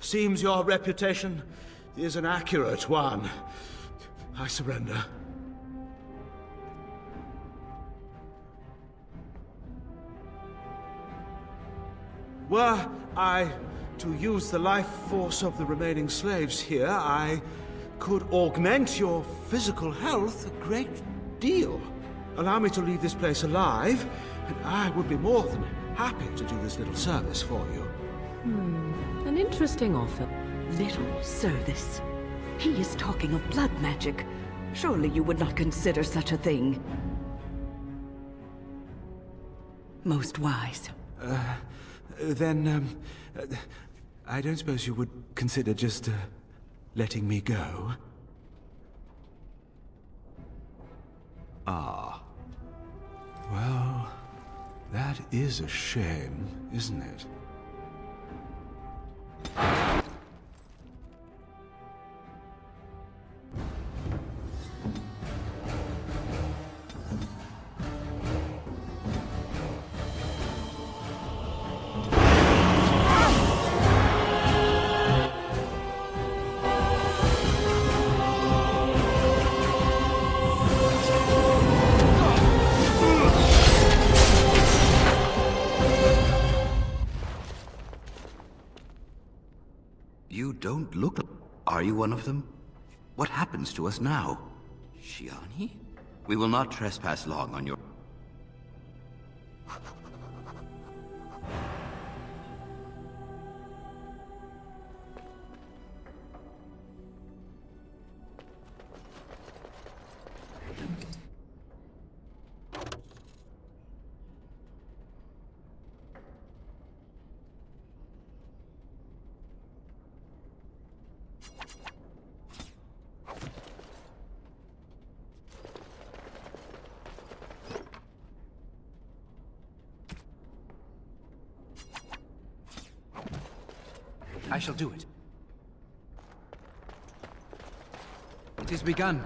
Seems your reputation is an accurate one. I surrender. Were I to use the life force of the remaining slaves here, I could augment your physical health a great deal. Allow me to leave this place alive, and I would be more than happy to do this little service for you. An interesting offer. Little service. He is talking of blood magic. Surely you would not consider such a thing. Most wise. Then, I don't suppose you would consider just, letting me go? Ah. Well, that is a shame, isn't it? You don't look... Are you one of them? What happens to us now? Shiani? We will not trespass long on your... I shall do it. It is begun.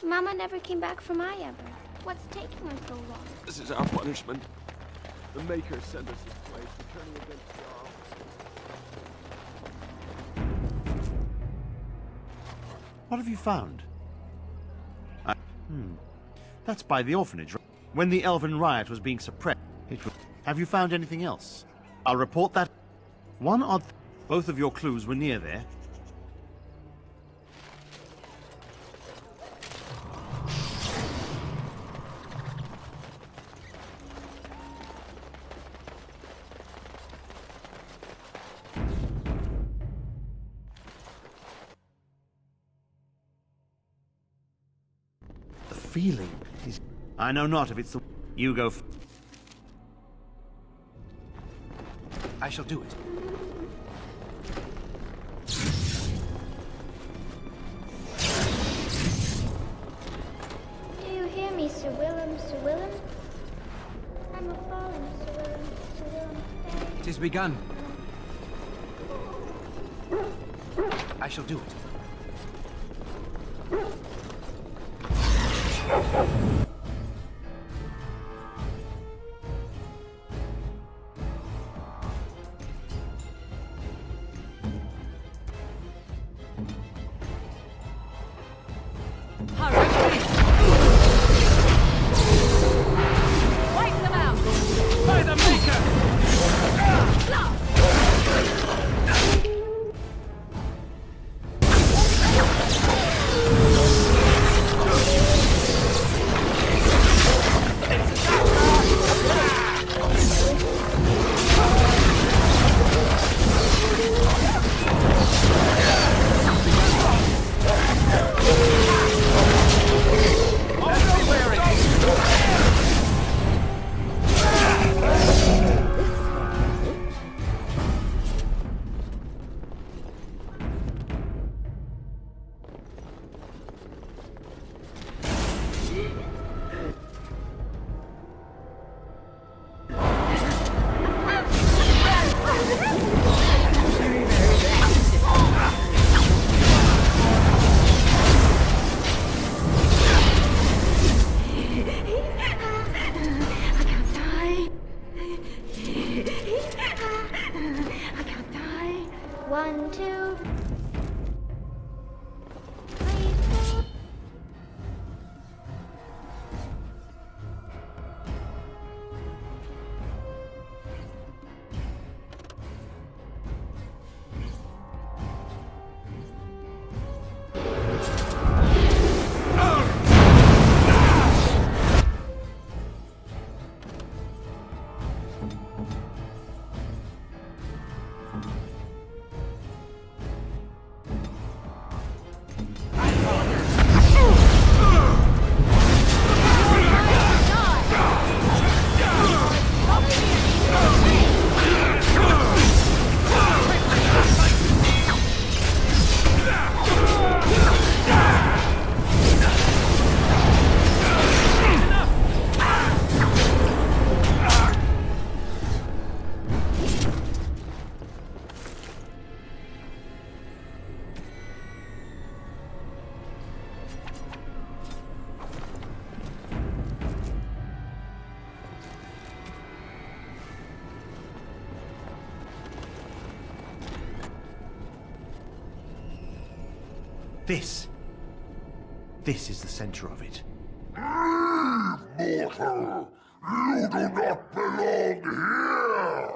Mama never came back from Ayaber. What's taking her so long? This is our punishment. The Maker sent us this place, returning against Jarl. What have you found? That's by the orphanage. When the Elven riot was being suppressed, Have you found anything else? I'll report that. One odd... Both of your clues were near there. The feeling is... I know not if it's the... You go... I shall do it. Do you hear me, Sir Willem, Sir Willem? I'm a fallen, Sir Willem, Sir Willem, stay. It is begun. I shall do it. Wipe them out! By the Maker! to. Please go. This is the center of it. Mortal! You do not belong here!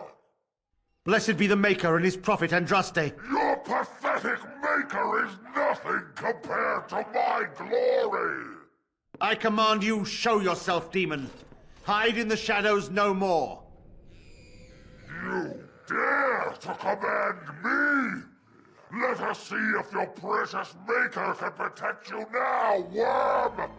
Blessed be the Maker and his prophet Andraste. Your pathetic Maker is nothing compared to my glory! I command you, show yourself, demon. Hide in the shadows no more. You dare to command me? Let us see if your precious Maker can protect you now, worm!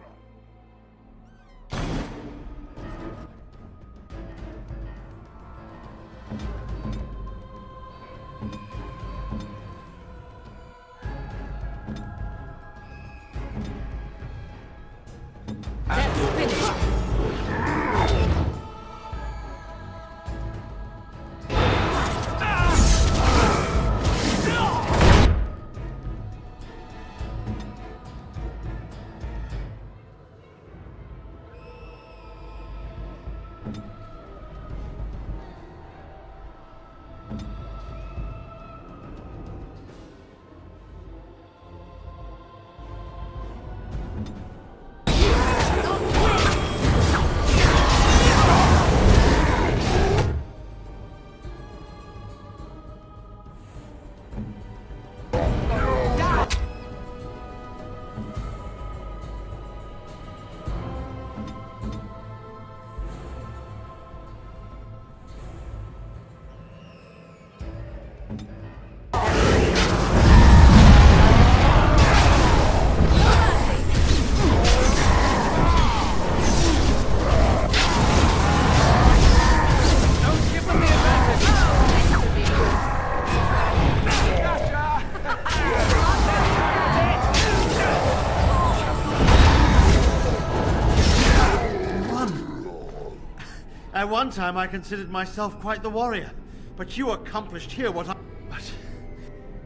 At one time, I considered myself quite the warrior, but you accomplished here what I... But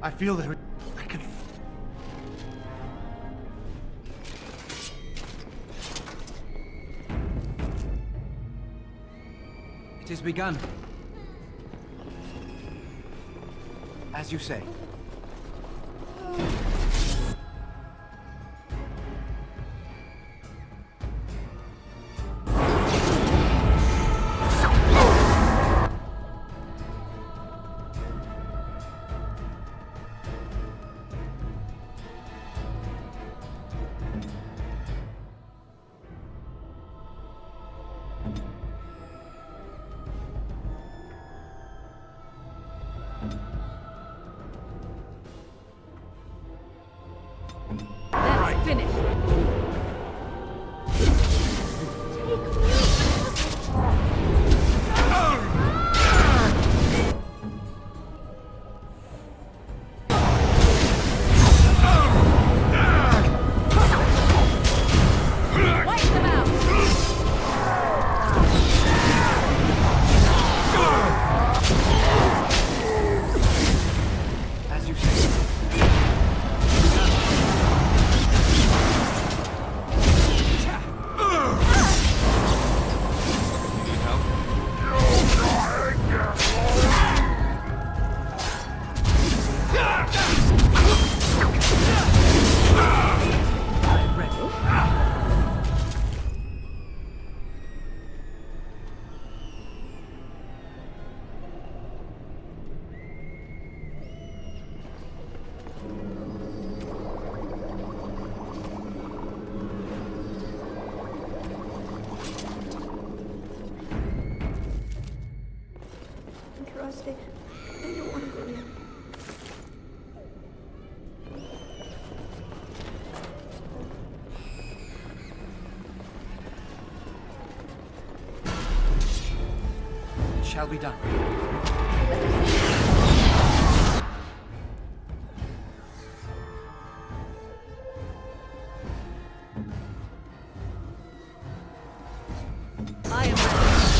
I feel that I can... It has begun. As you say. stay. I don't want to go there. It shall be done. I am ready.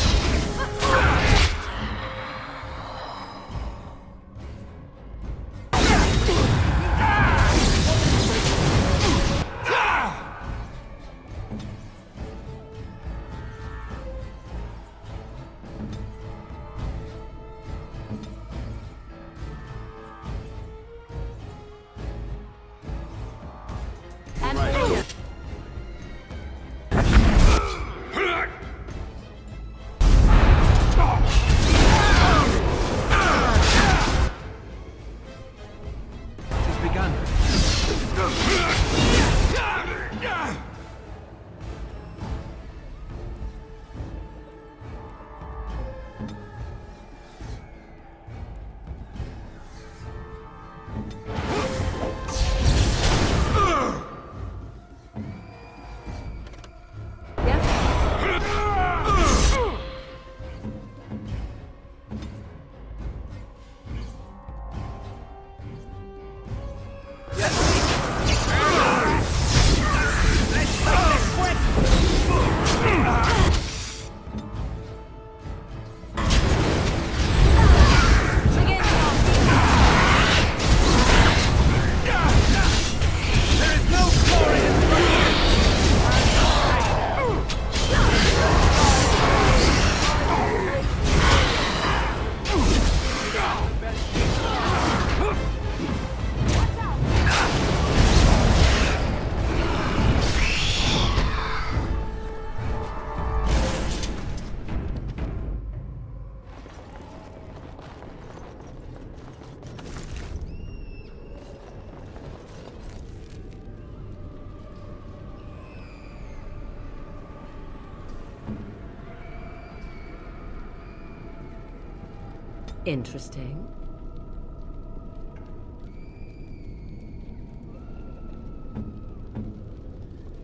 Interesting.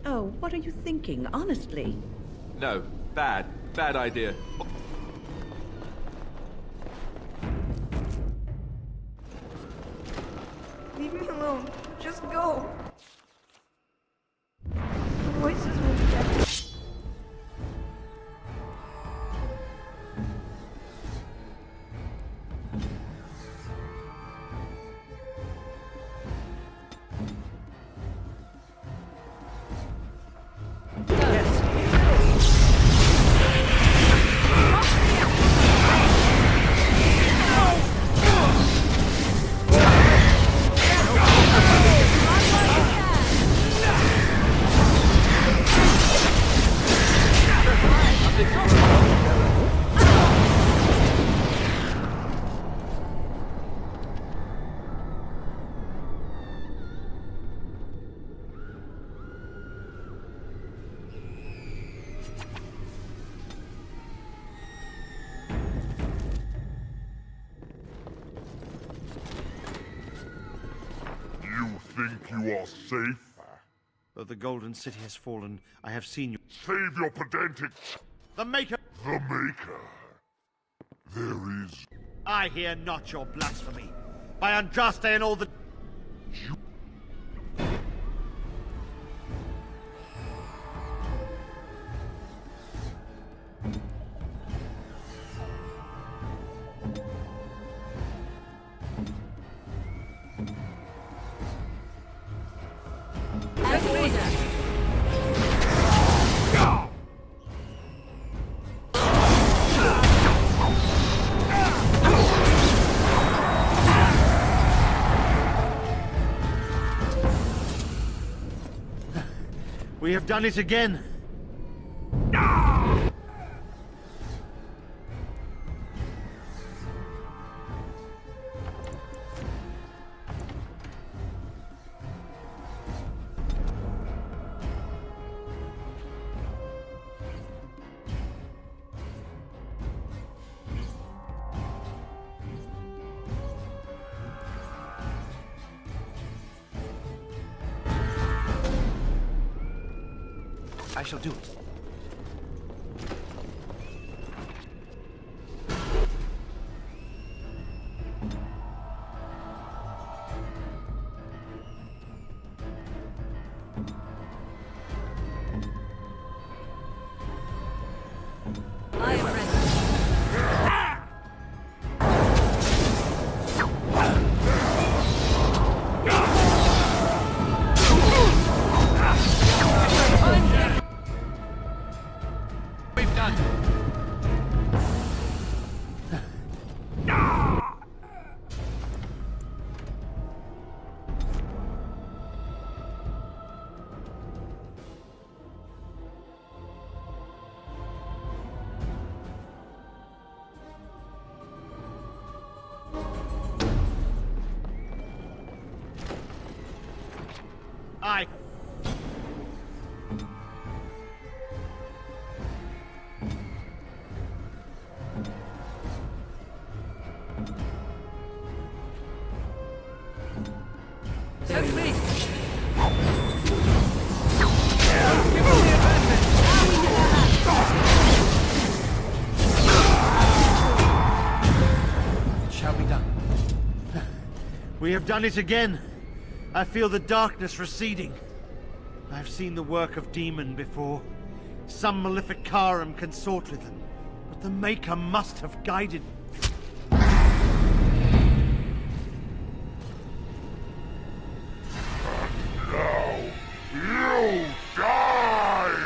Oh, what are you thinking, honestly? No, bad. Bad idea. Leave me alone. Just go. The voices will be dead. Think you are safe? Though the Golden City has fallen, I have seen you. Save your pedantic... The Maker! The Maker. There is... I hear not your blasphemy. By Andraste and all the... We have done it again. I shall do it. I am ready. We've done. Aye. That's me! It shall be done. We have done it again. I feel the darkness receding. I've seen the work of demon before. Some Maleficarum consort with them. But the Maker must have guided. Now, you die!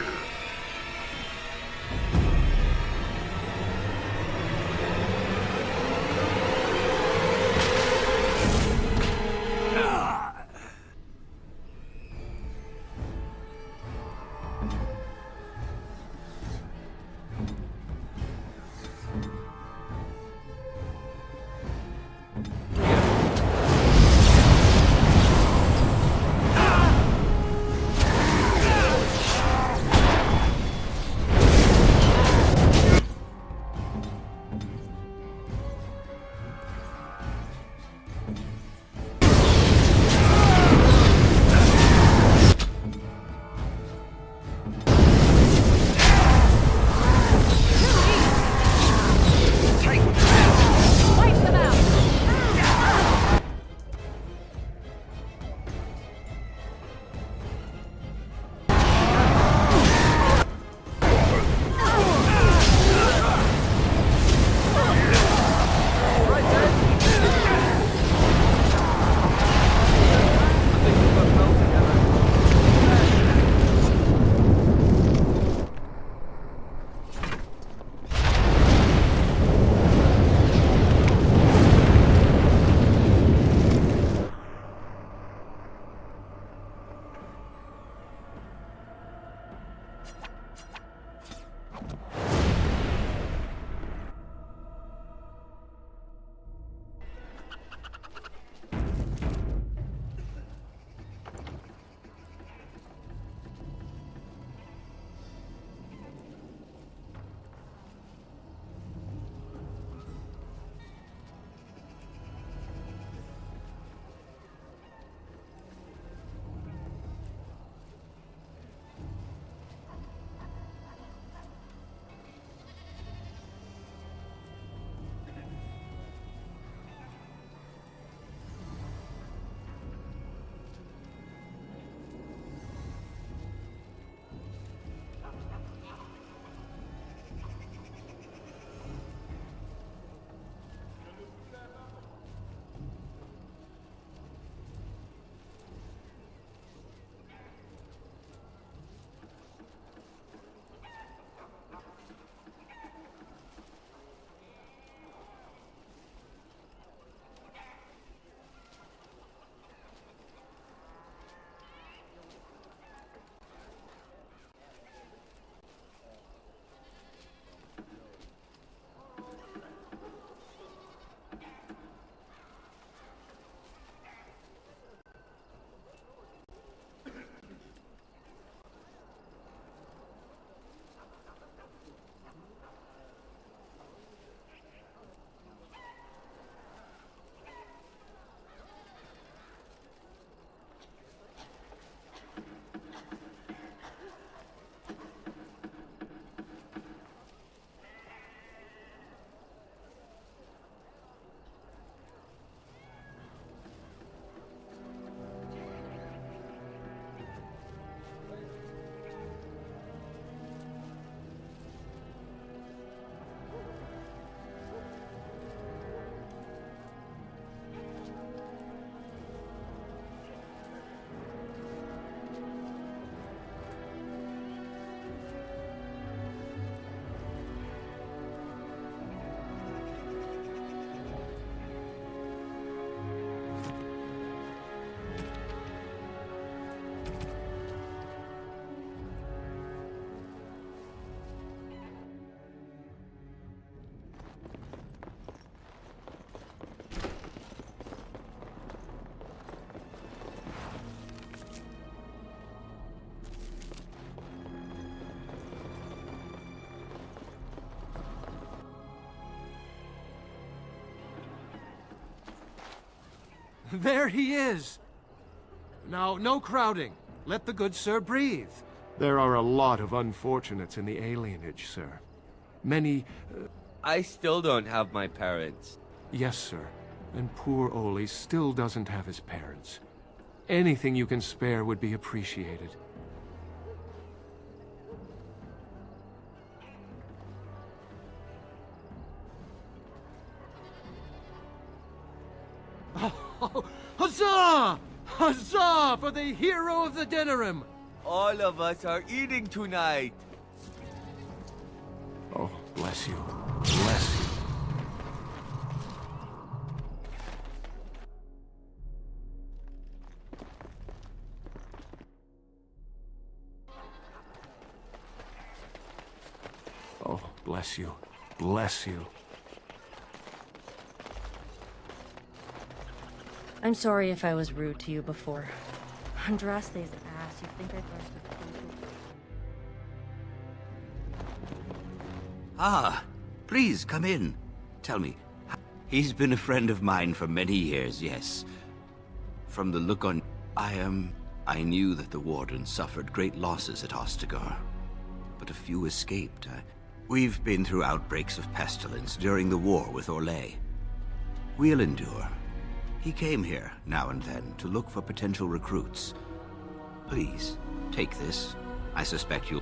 There he is! Now, no crowding. Let the good sir breathe. There are a lot of unfortunates in the alienage, sir. Many... I still don't have my parents. Yes, sir. And poor Oli still doesn't have his parents. Anything you can spare would be appreciated. Oh, huzzah! Huzzah for the hero of the Denerim! All of us are eating tonight. Oh, bless you. Bless you. Oh, bless you. Bless you. I'm sorry if I was rude to you before. Andraste's ass, you think I'd learn to... Ah, please come in. Tell me, he's been a friend of mine for many years, yes. From the look on... I knew that the Warden suffered great losses at Ostagar, but a few escaped. We've been through outbreaks of pestilence during the war with Orlais. We'll endure. He came here, now and then, to look for potential recruits. Please, take this. I suspect you'll...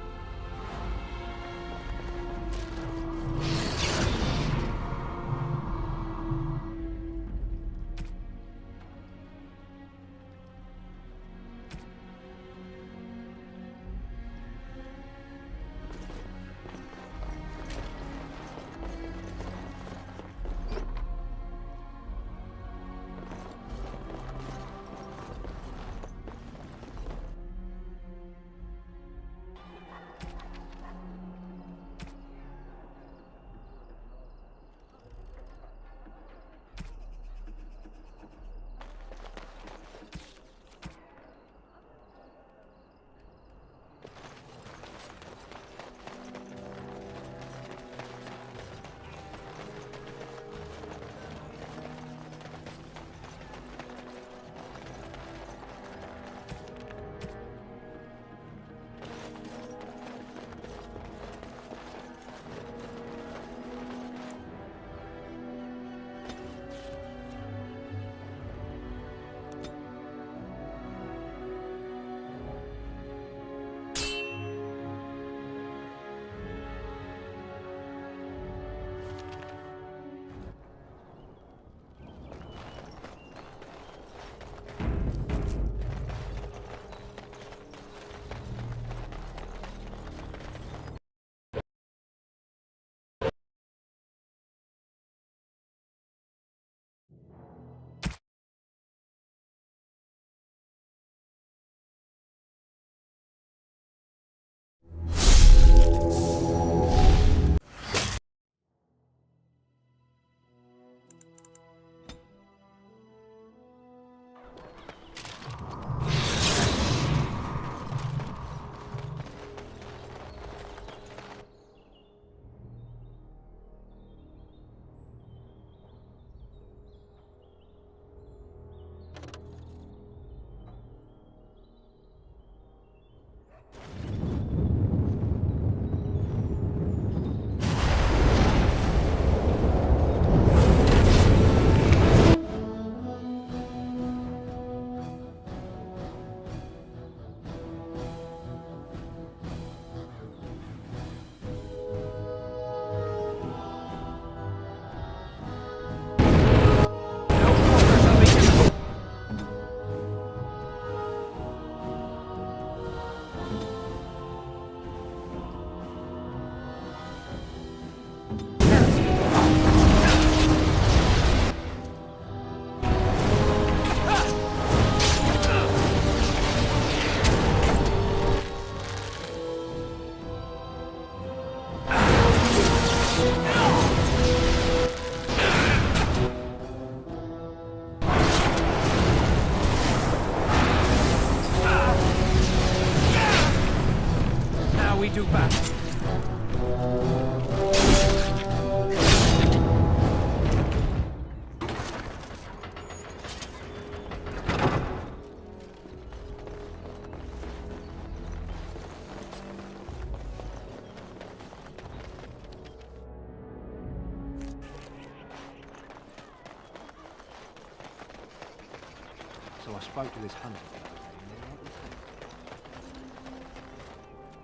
so I spoke to this hunter.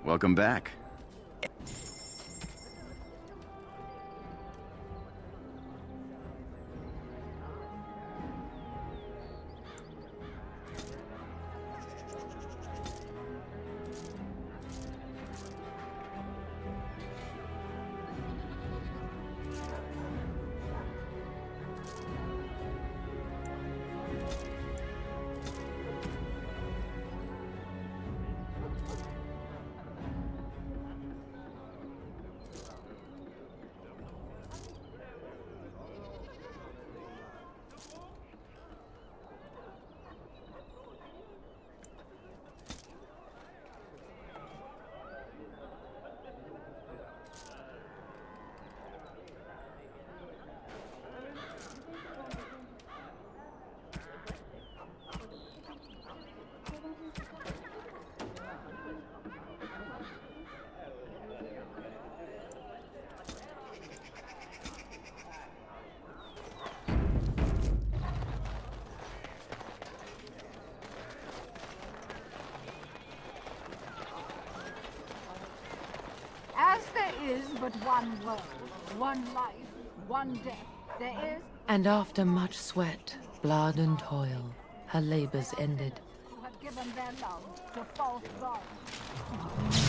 Welcome back. As there is but one world, one life, one death, there is... And after much sweat, blood and toil, her labors ended. who have given their love to false gods.